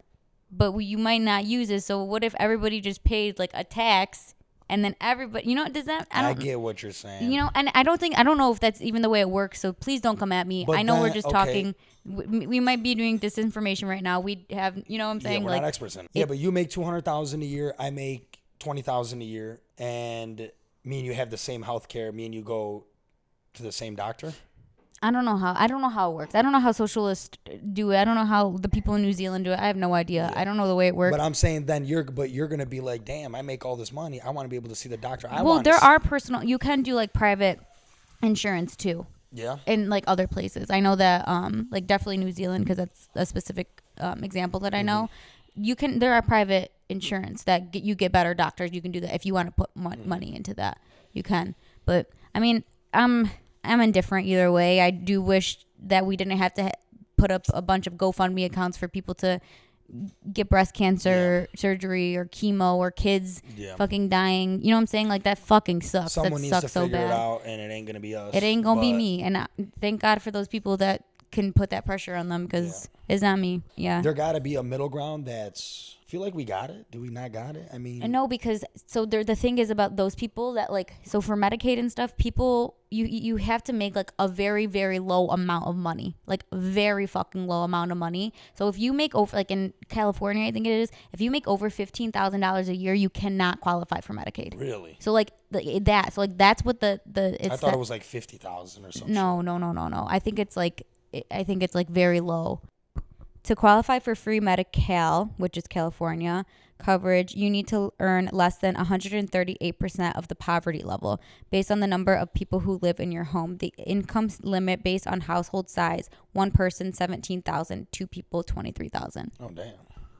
but you might not use it. So what if everybody just paid like a tax? And then everybody, you know, does that? I get what you're saying. You know, and I don't know if that's even the way it works. So please don't come at me. But I know we're then, just okay. talking. We might be doing disinformation right now. We have, you know what I'm saying? Yeah, we're like, not experts in it. Yeah, but you make $200,000 a year. I make $20,000 a year. And me and you have the same health care. Me and you go to the same doctor. I don't know how it works. I don't know how socialists do it. I don't know how the people in New Zealand do it. I have no idea. Yeah. I don't know the way it works. But I'm saying then you're going to be like, damn, I make all this money. I want to be able to see the doctor. There are personal, you can do like private insurance too. Yeah. In like other places. I know that like definitely New Zealand, because that's a specific example that I know. There are private insurance that you get better doctors. You can do that if you want to put money into that. You can. But I mean, I'm indifferent either way. I do wish that we didn't have to put up a bunch of GoFundMe accounts for people to get breast cancer surgery or chemo, or kids fucking dying. You know what I'm saying? Like, that fucking sucks. Someone that needs sucks to so figure bad. it out, and it ain't going to be us. It ain't going to be me. And thank God for those people that can put that pressure on them, because it's not me. Yeah. There got to be a middle ground that's... Feel like we got it? Do we not got it? I mean... No, because so the thing is about those people that, like, so for Medicaid and stuff, people, you have to make like a very, very low amount of money, like very fucking low amount of money. So if you make over, like in California, I think it is, if you make over $15,000 a year, you cannot qualify for Medicaid. Really? So like that. So like that's what the I thought it was like 50,000 or something. No. I think it's like very low. To qualify for free Medi-Cal, which is California, coverage, you need to earn less than 138% of the poverty level based on the number of people who live in your home. The income limit based on household size, one person, 17,000, two people, 23,000. Oh, damn.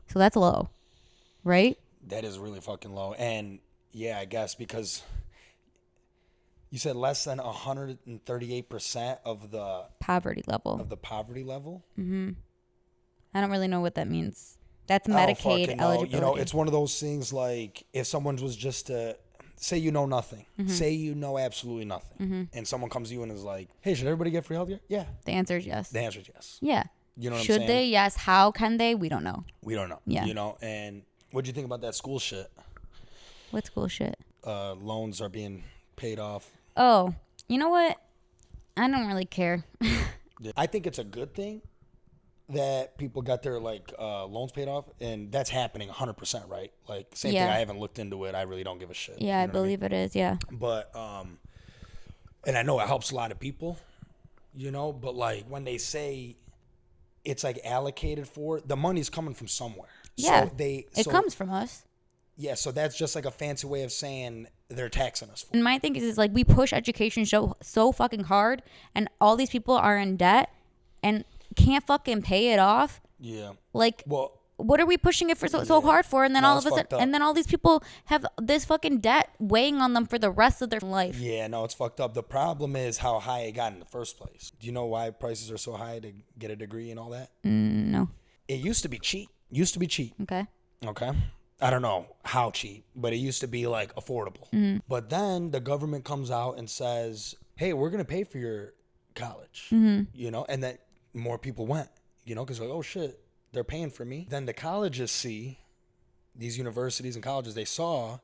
So that's low, right? That is really fucking low. And yeah, I guess because you said less than 138% of the poverty level. Mm-hmm. I don't really know what that means. That's Medicaid eligibility. You know, it's one of those things like if someone was just to say you know nothing, say you know absolutely nothing, and someone comes to you and is like, hey, should everybody get free healthcare? Yeah. The answer is yes. The answer is yes. Yeah. You know what I'm saying? saying? Should they? Yes. How can they? We don't know. Yeah. You know, and what'd you think about that school shit? What school shit? Loans are being paid off. Oh, you know what? I don't really care. I think it's a good thing that people got their loans paid off, and that's happening 100%, right? Like, same thing. I haven't looked into it. I really don't give a shit. Yeah, I believe it is. Yeah. But and I know it helps a lot of people, you know. But like when they say it's like allocated for, the money's coming from somewhere. Yeah. It comes from us. Yeah. So that's just like a fancy way of saying they're taxing us for. And my thing is like we push education so fucking hard, and all these people are in debt and can't fucking pay it off. Yeah. Like, well, what are we pushing it for so hard for? And then all of a sudden, and then all these people have this fucking debt weighing on them for the rest of their life. Yeah, no, it's fucked up. The problem is how high it got in the first place. Do you know why prices are so high to get a degree and all that? No. It used to be cheap. Okay. I don't know how cheap, but it used to be like affordable. Mm-hmm. But then the government comes out and says, hey, we're going to pay for your college, you know, and that more people went, you know, because like, oh shit, they're paying for me. Then the colleges see, these universities and colleges, they saw,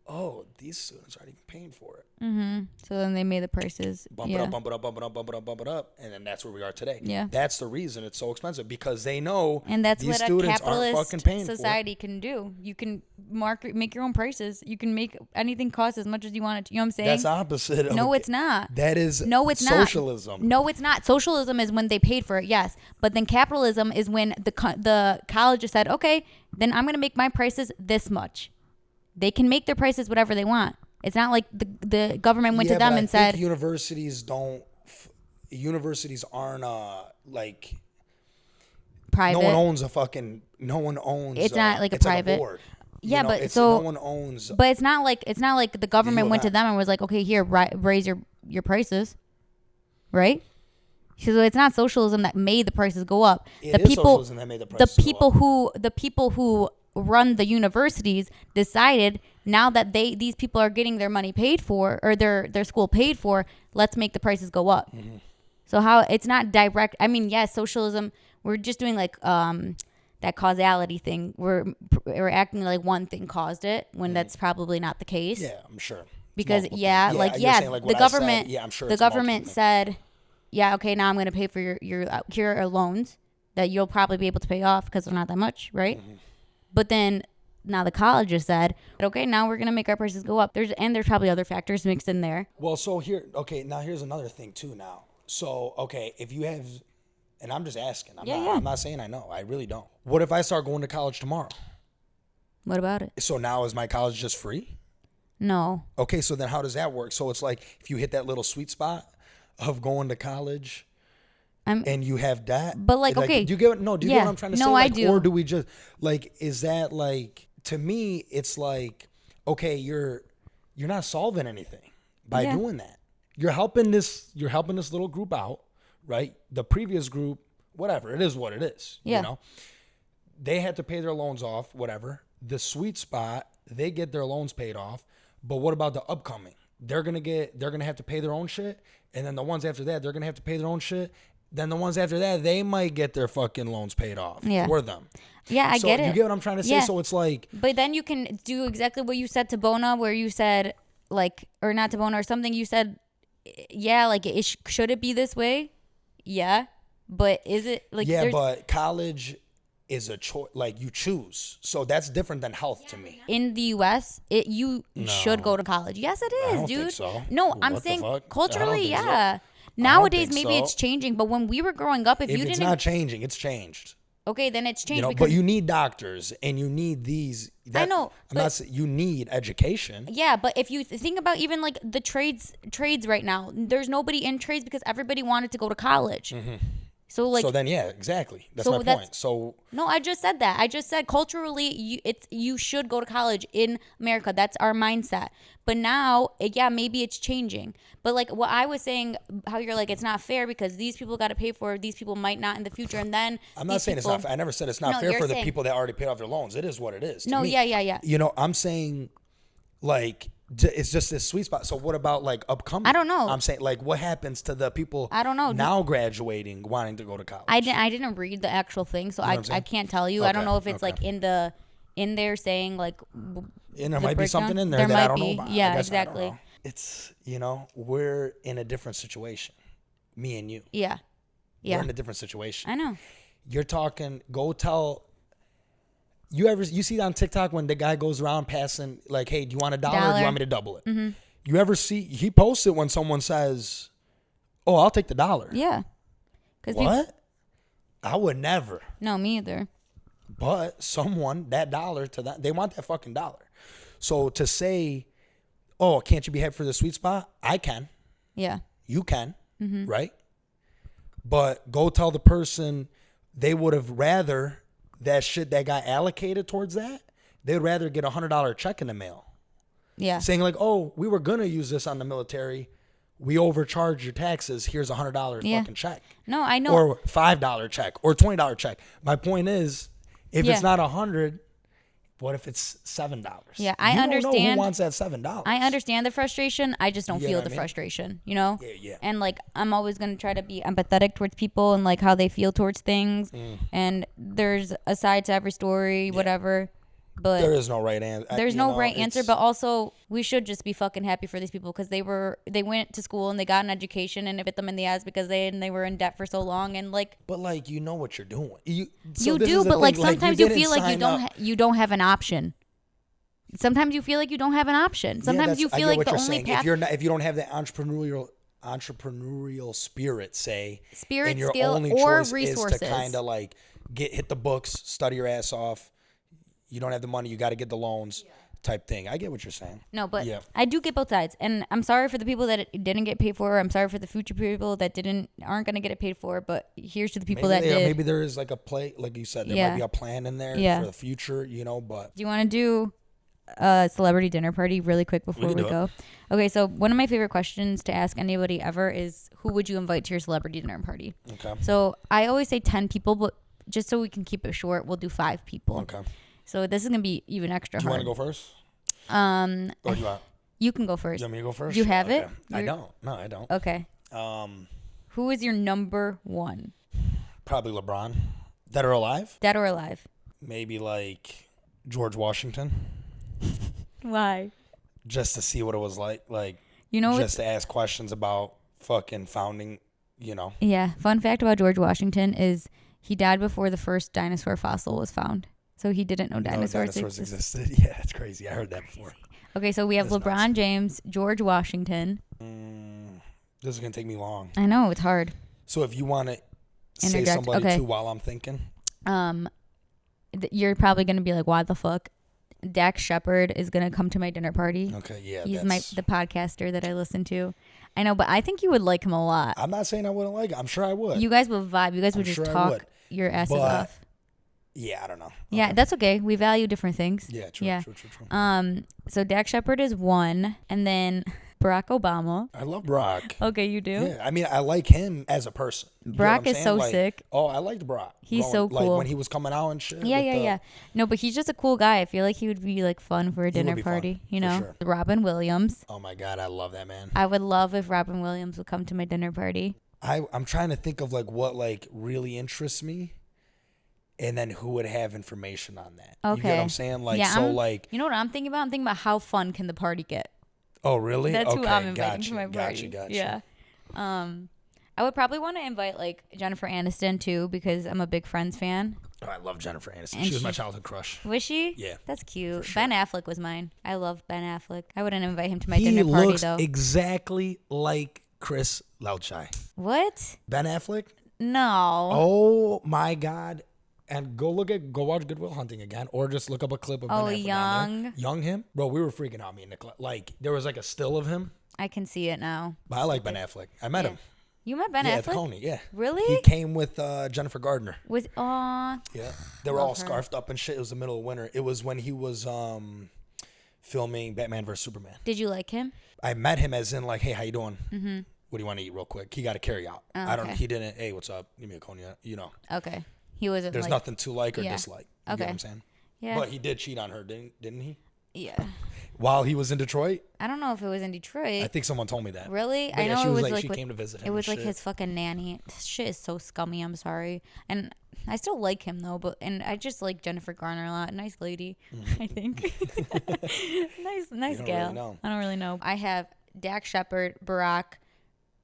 oh, these students aren't even paying for it. Mm-hmm. So then they made the prices bump it up, and then that's where we are today. Yeah, that's the reason it's so expensive, because they know, and that's these what students a capitalist aren't fucking paying society for it. Can do. You can make your own prices. You can make anything cost as much as you want it to. You know what I'm saying? That's opposite. No, it's not. That is socialism. No, it's not. Socialism is when they paid for it. Yes, but then capitalism is when the college said, okay, then I'm gonna make my prices this much. They can make their prices whatever they want. It's not like the government went to them and said universities aren't like private. No one owns. It's not like a private. Yeah, you know, but so no one owns. But it's not like the government went to them and was like, okay, here, raise your prices, right? So it's not socialism that made the prices go up. It is socialism that made the prices go up. The people who run the universities decided now that these people are getting their money paid for, or their school paid for, let's make the prices go up. So how it's not direct. I mean, yes, socialism, we're just doing like that causality thing. We're acting like one thing caused it when that's probably not the case. Yeah, I'm sure. Because saying, like, the government, I'm sure the government said, yeah, okay, now I'm going to pay for your here are loans that you'll probably be able to pay off because they're not that much, right? But then now the colleges said, okay, now we're going to make our prices go up. There's probably other factors mixed in there. Well, so now here's another thing too now. So, okay, if you have, and I'm just asking, I'm not saying I know. I really don't. What if I start going to college tomorrow? What about it? So now is my college just free? No. Okay, so then how does that work? So it's like if you hit that little sweet spot of going to college and you have that. But like, okay. Do you get what I'm trying to say? No, like, I do. Or do we just, like, is that like, to me, it's like, okay, you're not solving anything by doing that. You're helping this little group out, right? The previous group, whatever, it is what it is. Yeah. You know? They had to pay their loans off, whatever. The sweet spot, they get their loans paid off. But what about the upcoming? They're gonna have to pay their own shit, and then the ones after that, they're gonna have to pay their own shit. Then the ones after that, they might get their fucking loans paid off for them. Yeah, I get it. You get what I'm trying to say? Yeah. So it's like, but then you can do exactly what you said to Bona, where you said like, or not to Bona or something. You said, yeah, like should it be this way? Yeah, but is it like? Yeah, but college is a choice, like you choose. So that's different than health to me. In the U.S., you should go to college. Yes, it is, I don't dude. think so. No, What I'm the saying fuck? culturally, I don't think yeah. so. Nowadays, think maybe so. it's changing, but when we were growing up, if you If it's didn't, not changing, it's changed. okay, then it's changed. You know, because but you need doctors and you need these. I know, I'm not saying you need education. yeah, but if you think about even like the trades right now, there's nobody in trades because everybody wanted to go to college. So like, So then, yeah, exactly. That's so my that's- point. So no, I just said that. I just said culturally, you should go to college in America. That's our mindset. But now, maybe it's changing. But like what I was saying, how you're like, it's not fair because these people got to pay for it. These people might not in the future. And then I'm not saying it's not fair. I never said it's not No, fair you're for the saying- people that already paid off their loans. It is what it is. to No, me. yeah. You know, I'm saying like it's just this sweet spot. So what about like upcoming? I don't know. I'm saying like what happens to the people I don't know. now graduating wanting to go to college? I didn't read the actual thing, so what I'm I saying? can't tell you. I don't Okay, know if it's okay. like in there saying like. And there the might be something breakdown? in there There that might I don't know be. about. Yeah, I guess I don't exactly. know. It's, you know, we're in a different situation. Me and you. Yeah. We're in a different situation. I know. You're talking, go tell. You see on TikTok when the guy goes around passing like, hey, do you want $1 or do Dollar. you want me to double it? Mm-hmm. You ever see, he posts it when someone says, oh, I'll take the $1. Yeah. What? I would never. No, me either. But someone, that $1 to that, they want that fucking $1. So to say, oh, can't you be happy for the sweet spot? I can. Yeah. You can, Mm-hmm. right? But go tell the person they would have rather that shit that got allocated towards that, they'd rather get $100 check in the mail. Yeah. Saying like, oh, we were going to use this on the military. We overcharged your taxes. Here's $100 Yeah. fucking check. No, I know. Or $5 check or $20 check. My point is, if Yeah. it's not 100, what if it's $7? Yeah, I you understand. Don't know who wants that $7. I understand the frustration. I just don't You know feel what the I mean? frustration, you know? Yeah. And like, I'm always going to try to be empathetic towards people and like how they feel towards things. And there's a side to every story, whatever. But There is no right answer. there's no right answer, but also we should just be fucking happy for these people because they went to school and they got an education and it bit them in the ass because they were in debt for so long and like But like, you know what you're doing. you do, but like sometimes you feel like you don't have an option. Sometimes you feel like you don't have an option. Sometimes you feel like the only path. If you don't have that entrepreneurial spirit, say, Spirit, and your skill, only or choice resources. is to kind of like hit the books, study your ass off. You don't have the money, you got to get the loans, type thing. I get what you're saying. No, but Yeah. I do get both sides, and I'm sorry for the people that it didn't get paid for. I'm sorry for the future people that aren't gonna get it paid for. But here's to the people that did. Maybe there is like a play, like you said, there might be a plan in there for the future, you know. But Do you want to do a celebrity dinner party really quick before we can do go? Okay, so one of my favorite questions to ask anybody ever is, who would you invite to your celebrity dinner party? Okay. So I always say 10 people, but just so we can keep it short, we'll do 5 people. Okay. So this is gonna be even extra Do you want hard. to go first? Or do you want? You can go first. You want me to go first? Do you have it? I don't. No, I don't. Okay. Who is your number one? Probably LeBron. Dead or alive? Dead or alive? Maybe like George Washington. Why? Just to see what it was like. Like, You know, just to ask questions about fucking founding, Yeah. Fun fact about George Washington is he died before the first dinosaur fossil was found. So he didn't know dinosaurs existed. Yeah, that's crazy. I heard that before. Okay, so we have That's LeBron nuts. James, George Washington. This is going to take me long. I know, it's hard. So if you want to say Interject. somebody Okay. too while I'm thinking. You're probably going to be like, why the fuck? Dax Shepard is going to come to my dinner party. Okay, yeah. He's the podcaster that I listen to. I know, but I think you would like him a lot. I'm not saying I wouldn't like it. I'm sure I would. You guys would vibe. You guys would I'm just sure I talk would. your asses But- off. Yeah, I don't know. Yeah, that's okay. We value different things. Yeah, true, Yeah. true. So Dax Shepard is one, and then Barack Obama. I love Brock. Okay, you do? Yeah, I mean, I like him as a person. You know what Brock I'm is saying? so Like, sick. Oh, I liked Brock. He's so Like cool. when he was coming out and shit. Yeah, with yeah, the- yeah. No, but he's just a cool guy. I feel like he would be like fun for a dinner be fun, party. You for know, sure. Robin Williams. Oh my God, I love that man. I would love if Robin Williams would come to my dinner party. I'm trying to think of like what like really interests me, and then who would have information on that. You get Okay. what I'm saying? Like, Yeah, so I'm- like, You know what I'm thinking about? I'm thinking about how fun can the party get. oh really? That's okay, who I'm inviting gotcha, to my party. Gotcha. Yeah. I would probably want to invite like Jennifer Aniston too because I'm a big Friends fan. Oh, I love Jennifer Aniston. And She was my she- childhood crush. Was she? Yeah. That's cute. sure. Ben Affleck was mine. I love Ben Affleck. I wouldn't invite him to my He dinner party looks though. exactly like Chris Lauchai. What? Ben Affleck. No. Oh my God. And go watch Good Will Hunting again, or just look up a clip of Ben Affleck. on young. there. Young him, bro. We were freaking out, me and Nicola. Like there was like a still of him, I can see it now. but I like Ben Affleck. I met him. You met Ben Yeah, at Affleck? Coney. Yeah. Really? He came with Jennifer Gardner. With Yeah, they were Love all her. scarfed up and shit. It was the middle of winter. It was when he was filming Batman vs Superman. did you like him? I met him as in like, hey, how you doing? Mm-hmm. What do you want to eat real quick? He got to carry out. Oh, I don't. okay. He didn't. Hey, what's up? Give me a cognac. You know, Okay. He wasn't there's like nothing to like or yeah. dislike. You Okay. get what I'm saying? Yeah. But he did cheat on her, didn't he? Yeah. While he was in Detroit, I don't know if it was in Detroit. I think someone told me that. Really? But I yeah, know she it was was like she with- came to visit him. It was and like shit. his fucking nanny. This shit is so scummy. I'm sorry. And I still like him though, and I just like Jennifer Garner a lot. Nice lady, I think. nice don't gal. really know. I don't really know. I have Dax Shepard, Barack,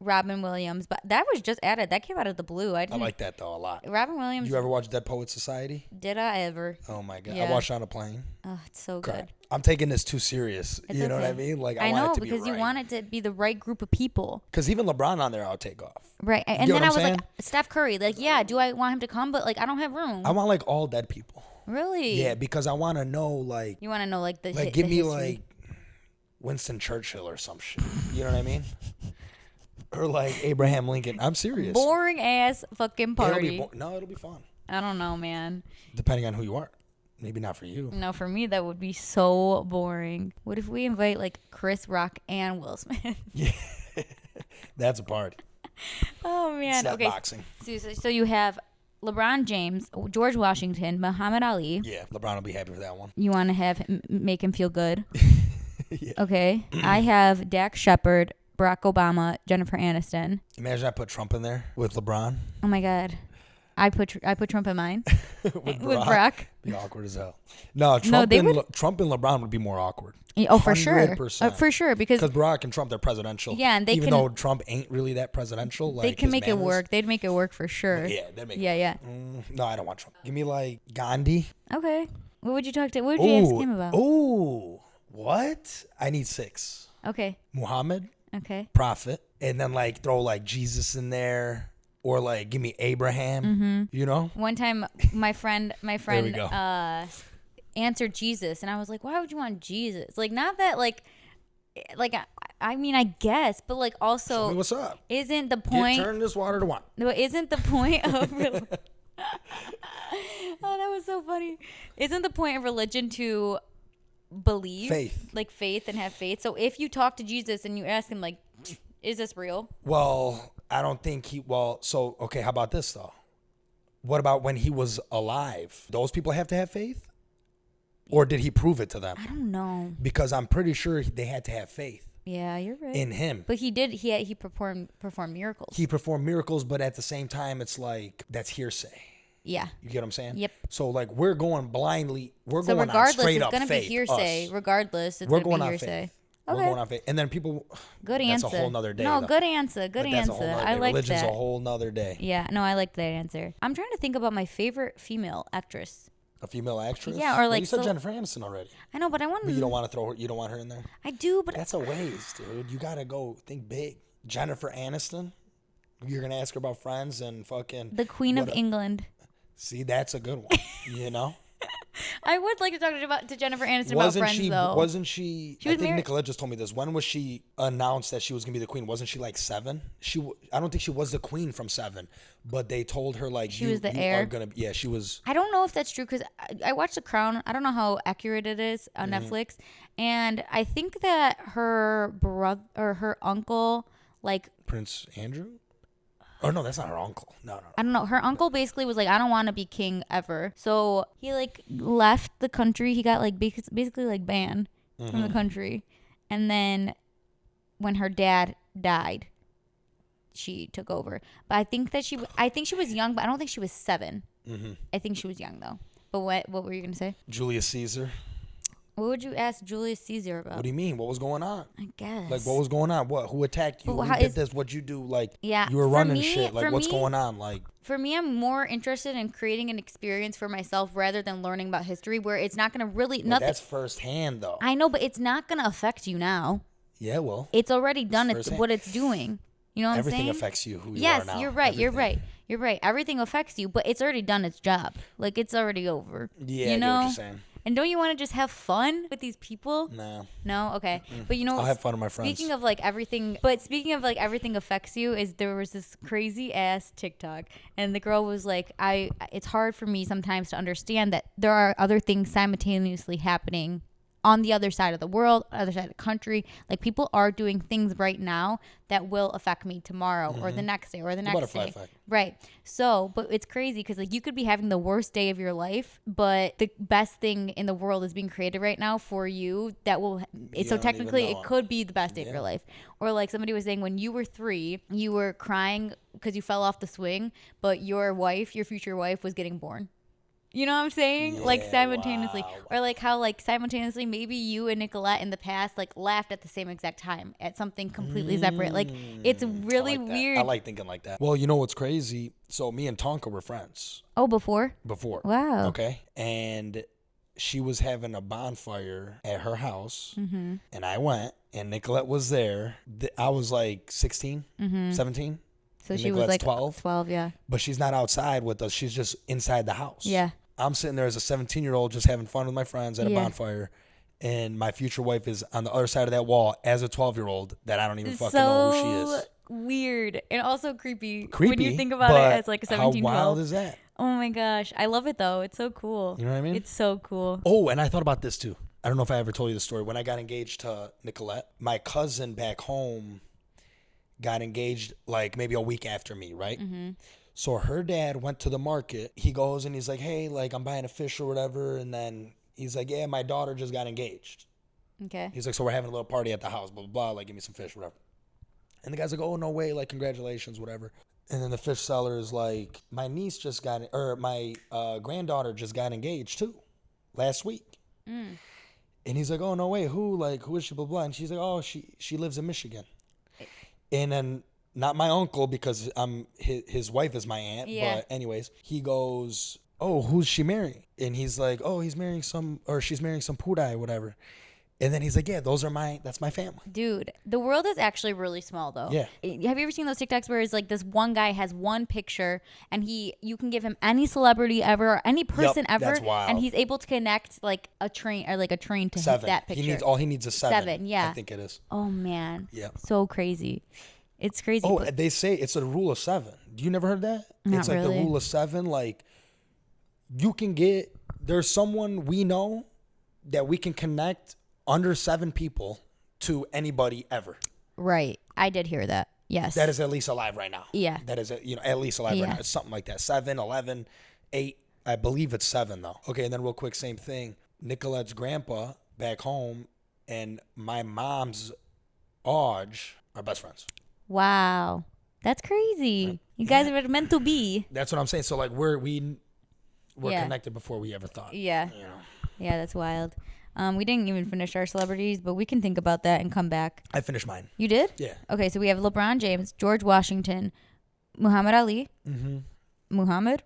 Robin Williams, but that was just added. That came out of the blue. I I didn't. like that though a lot. Robin Williams. You ever watch Dead Poets Society? Did I ever? Oh my God, Yeah. I watched it on a plane. Oh, it's so Crap. good. I'm taking this too serious. It's You know what I okay. mean? Like I want know it to be because you right. want it to be the right group of people. Because even LeBron on there, I'll take off. Right. And get then what I I'm was saying? like, Steph Curry. Like, yeah, do I want him to come? But like, I don't have room. I want like all dead people. Really? Yeah, because I want to know like You want to know like the give the me history. like Winston Churchill or some shit. You know what I mean? Or like Abraham Lincoln. I'm serious. boring ass fucking It'll party. be no, it'll be fun. I don't know, man. Depending on who you are. Maybe not for you. No, for me that would be so boring. What if we invite like Chris Rock and Will Smith? That's a party. Oh man. It's not Okay. boxing. So you have LeBron James, George Washington, Muhammad Ali. Yeah, LeBron will be happy for that one. You want to have make him feel good. Yeah. Okay. I have Dax Shepard, Barack Obama, Jennifer Aniston. Imagine I put Trump in there with LeBron. Oh my God. I put Trump in mine with with Barack. Be awkward as hell. No, Trump, they and would- Trump and LeBron would be more awkward. Oh, for sure. 100%. For sure, because Because Barack and Trump, they're presidential. Yeah, and they even can- though Trump ain't really that presidential. Like they can his make it manners. work. They'd make it work for sure. Yeah, they make Yeah, it yeah. work. No, I don't want Trump. Give me like Gandhi. Okay. What would you talk to? What would you ask him about? Ooh, what? I need 6. Okay. Muhammad, Okay. prophet, and then like throw like Jesus in there, or like give me Abraham. Mm-hmm. You know? One time, my friend, go. answered Jesus, and I was like, "Why would you want Jesus? Like, not that like I mean, I guess, but like Tell me also, what's up? isn't the point? Turn this water to wine. No, isn't the point of oh, that was so funny. Isn't the point of religion to believe faith and have faith? So if you talk to Jesus and you ask him like, is this real? Well, I don't think he. Well, so okay. How about this though? What about when he was alive? Those people have to have faith. Or did he prove it to them? I don't know. Because I'm pretty sure they had to have faith Yeah, you're right. in him. But he did. He performed miracles. He performed miracles, but at the same time, it's like that's hearsay. Yeah. You get what I'm saying? Yep. So like we're going blindly. We're So going on regardless, straight it's up gonna faith. be hearsay. Us. Regardless, it's We're gonna going be on hearsay. faith. Okay. We're going on faith. And then people. Good answer. That's a whole nother day. No, though. good answer. Good But that's a answer. whole nother I day. like Religion's that. a whole nother day. Yeah. No, I like that answer. I'm trying to think about my favorite female actress. A female actress? Yeah, or Well, like you said so- Jennifer Aniston already. I know, but I want. But you don't want to throw her. You don't want her in there. I do, but That's a waste, dude. You gotta go think big. Jennifer Aniston. You're gonna ask her about Friends and fucking the Queen of what- England. See, that's a good one. You know. I would like to talk to Jennifer Aniston about Friends, though. Wasn't she? She I was think married- Nicolette just told me this. When was she announced that she was gonna be the queen? Wasn't she like 7? I don't think she was the queen from 7, but they told her like She was the heir? Are gonna. Yeah, she was. I don't know if that's true because I watched The Crown. I don't know how accurate it is on Netflix, and I think that her brother or her uncle, like Prince Andrew. Oh no, that's not her uncle. No. I don't know, her uncle basically was like, I don't want to be king ever. So he like left the country. He got like basically like banned from the country, and then when her dad died, she took over. But I think she was young, but I don't think she was 7. I think she was young though. But what were you gonna say? Julius Caesar. What would you ask Julius Caesar about? What do you mean? What was going on? I guess. Like, what was going on? What? Who attacked you? But Who how did is- this? What'd you do? Like, Yeah, you were for running me- shit. Like, for what's me- going on? Like, For me, I'm more interested in creating an experience for myself rather than learning about history where it's not going to really nothing. that's firsthand, though. I know, but it's not going to affect you now. Yeah, well, It's already done. It's firsthand. what it's doing. You know what everything I'm saying? affects you. Who you Yes, are now. you're right. You're Everything. right. You're right. Everything affects you, but it's already done its job. Like it's already over. Yeah, you I get know. what you're saying. And don't you want to just have fun with these people? No, No, okay. But you know, I'll have fun with my friends. Speaking of like everything affects you, is there was this crazy ass TikTok, and the girl was like, it's hard for me sometimes to understand that there are other things simultaneously happening on the other side of the world, other side of the country. Like people are doing things right now that will affect me tomorrow or the next day or the next butterfly day. effect. Right. So, but it's crazy because like you could be having the worst day of your life, but the best thing in the world is being created right now for you. That will. So don't even technically, know it could be the best day of your life. Or like somebody was saying, when you were 3, you were crying because you fell off the swing, but your future wife, was getting born. You know what I'm saying? Like Yeah, simultaneously. wow. Or like how like simultaneously maybe you and Nicolette in the past like laughed at the same exact time at something completely separate. Like it's really I like that. weird. I like thinking like that. Well, you know what's crazy? So me and Tonka were friends Oh, before? before. Wow. Okay. And she was having a bonfire at her house, and I went, and Nicolette was there. I was like 16, 17. So And she was Nicolette's like 12. 12, yeah. But she's not outside with us. She's just inside the house. Yeah. I'm sitting there as a 17-year-old just having fun with my friends at a Yeah. bonfire. And my future wife is on the other side of that wall as a 12-year-old that I don't even fucking know who she is. Weird and also creepy, Creepy. when you think about but it as like a 17, how wild 12. is that? Oh my gosh. I love it though. It's so cool. You know what I mean? It's so cool. Oh, and I thought about this too. I don't know if I ever told you the story. When I got engaged to Nicolette, my cousin back home got engaged like maybe a week after me, right? So her dad went to the market. He goes and he's like, hey, like I'm buying a fish or whatever. And then he's like, yeah, my daughter just got engaged. Okay. He's like, so we're having a little party at the house, blah, blah, blah. Like, give me some fish, whatever. And the guy's like, oh, no way. Like, congratulations, whatever. And then the fish seller is like, my niece just got, or my granddaughter just got engaged too, last week. And he's like, oh, no way. Who? Like, who is she, blah, blah. And she's like, oh, she lives in Michigan. And then, not my uncle, because his wife is my aunt. Yeah. But anyways, he goes, oh, who's she marrying? And he's like, oh, she's marrying some Pudai, whatever. And then he's like, yeah, that's my family. Dude, the world is actually really small though. Yeah. Have you ever seen those TikToks where it's like this one guy has one picture and you can give him any celebrity ever or any person ever, that's wild. and he's able to connect like a train to 7. that picture. He needs a 7. 7, yeah. I think it is. Oh man. Yeah. So crazy. It's crazy. Oh, but they say it's a rule of 7. You never heard that? Not It's like really. the rule of 7. Like, there's someone we know that we can connect under 7 people to anybody ever. right. I did hear that. Yes. That is at least alive right now. Yeah. That is, at least alive Yeah. right now. It's something like that. 7, 11, 8. I believe it's 7 though. Okay, and then real quick, same thing. Nicolette's grandpa back home and my mom's Auge are best friends. Wow. That's crazy. You guys are meant to be. That's what I'm saying. So like we're Yeah. connected before we ever thought. Yeah. You know. Yeah, that's wild. We didn't even finish our celebrities, but we can think about that and come back. I finished mine. You did? Yeah. Okay, so we have LeBron James, George Washington, Muhammad Ali. Mm-hmm. Muhammad?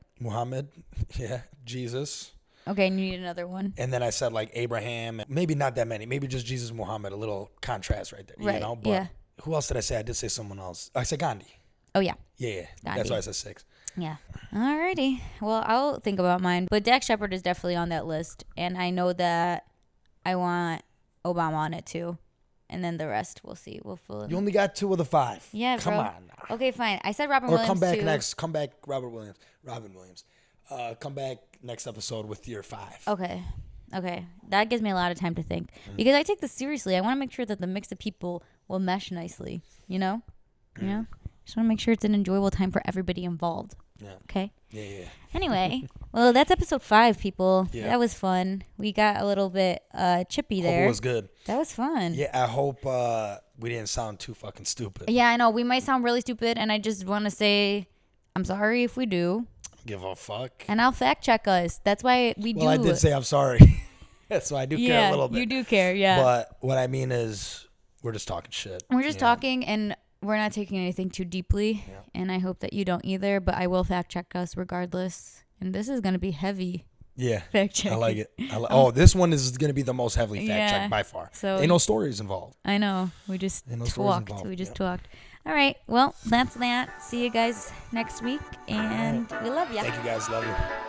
Yeah. Jesus. Okay, and you need another one. And then I said like Abraham. Maybe not that many. Maybe just Jesus, Muhammad. A little contrast right there. Right. You know. But yeah. who else did I say? I did say someone else. I said Gandhi. Oh, yeah. Yeah. Gandhi. That's why I said 6. Yeah. Alrighty. Well, I'll think about mine. But Dax Shepard is definitely on that list. And I know that I want Obama on it too. And then the rest, we'll see. We'll fill in. You only got 2 of the 5. Yeah, Come bro. on. Now. Okay, fine. I said Robin Or Williams come back too. next. Come back, Robin Williams. Come back next episode with your 5. Okay. That gives me a lot of time to think. Because I take this seriously. I want to make sure that the mix of people will mesh nicely. You know? You know? Just want to make sure it's an enjoyable time for everybody involved. Yeah. Okay? Yeah. Anyway, well, that's episode 5, people. Yeah. That was fun. We got a little bit chippy Hope there. it was good. That was fun. Yeah, I hope we didn't sound too fucking stupid. Yeah, I know. We might sound really stupid, and I just want to say I'm sorry if we do. Give a fuck. And I'll fact check us. That's why we do. Well, I did say I'm sorry. So I do care a little bit. You do care, yeah. But what I mean is we're just talking shit. We're just talking, and we're not taking anything too deeply. Yeah. And I hope that you don't either, but I will fact check us regardless. And this is going to be heavy. Yeah. Fact check. I like it. This one is going to be the most heavily fact checked by far. So ain't no stories involved. I know. We just Ain't no stories talked. involved. We just talked. All right. Well, that's that. See you guys next week. And we love you. Thank you guys. Love you.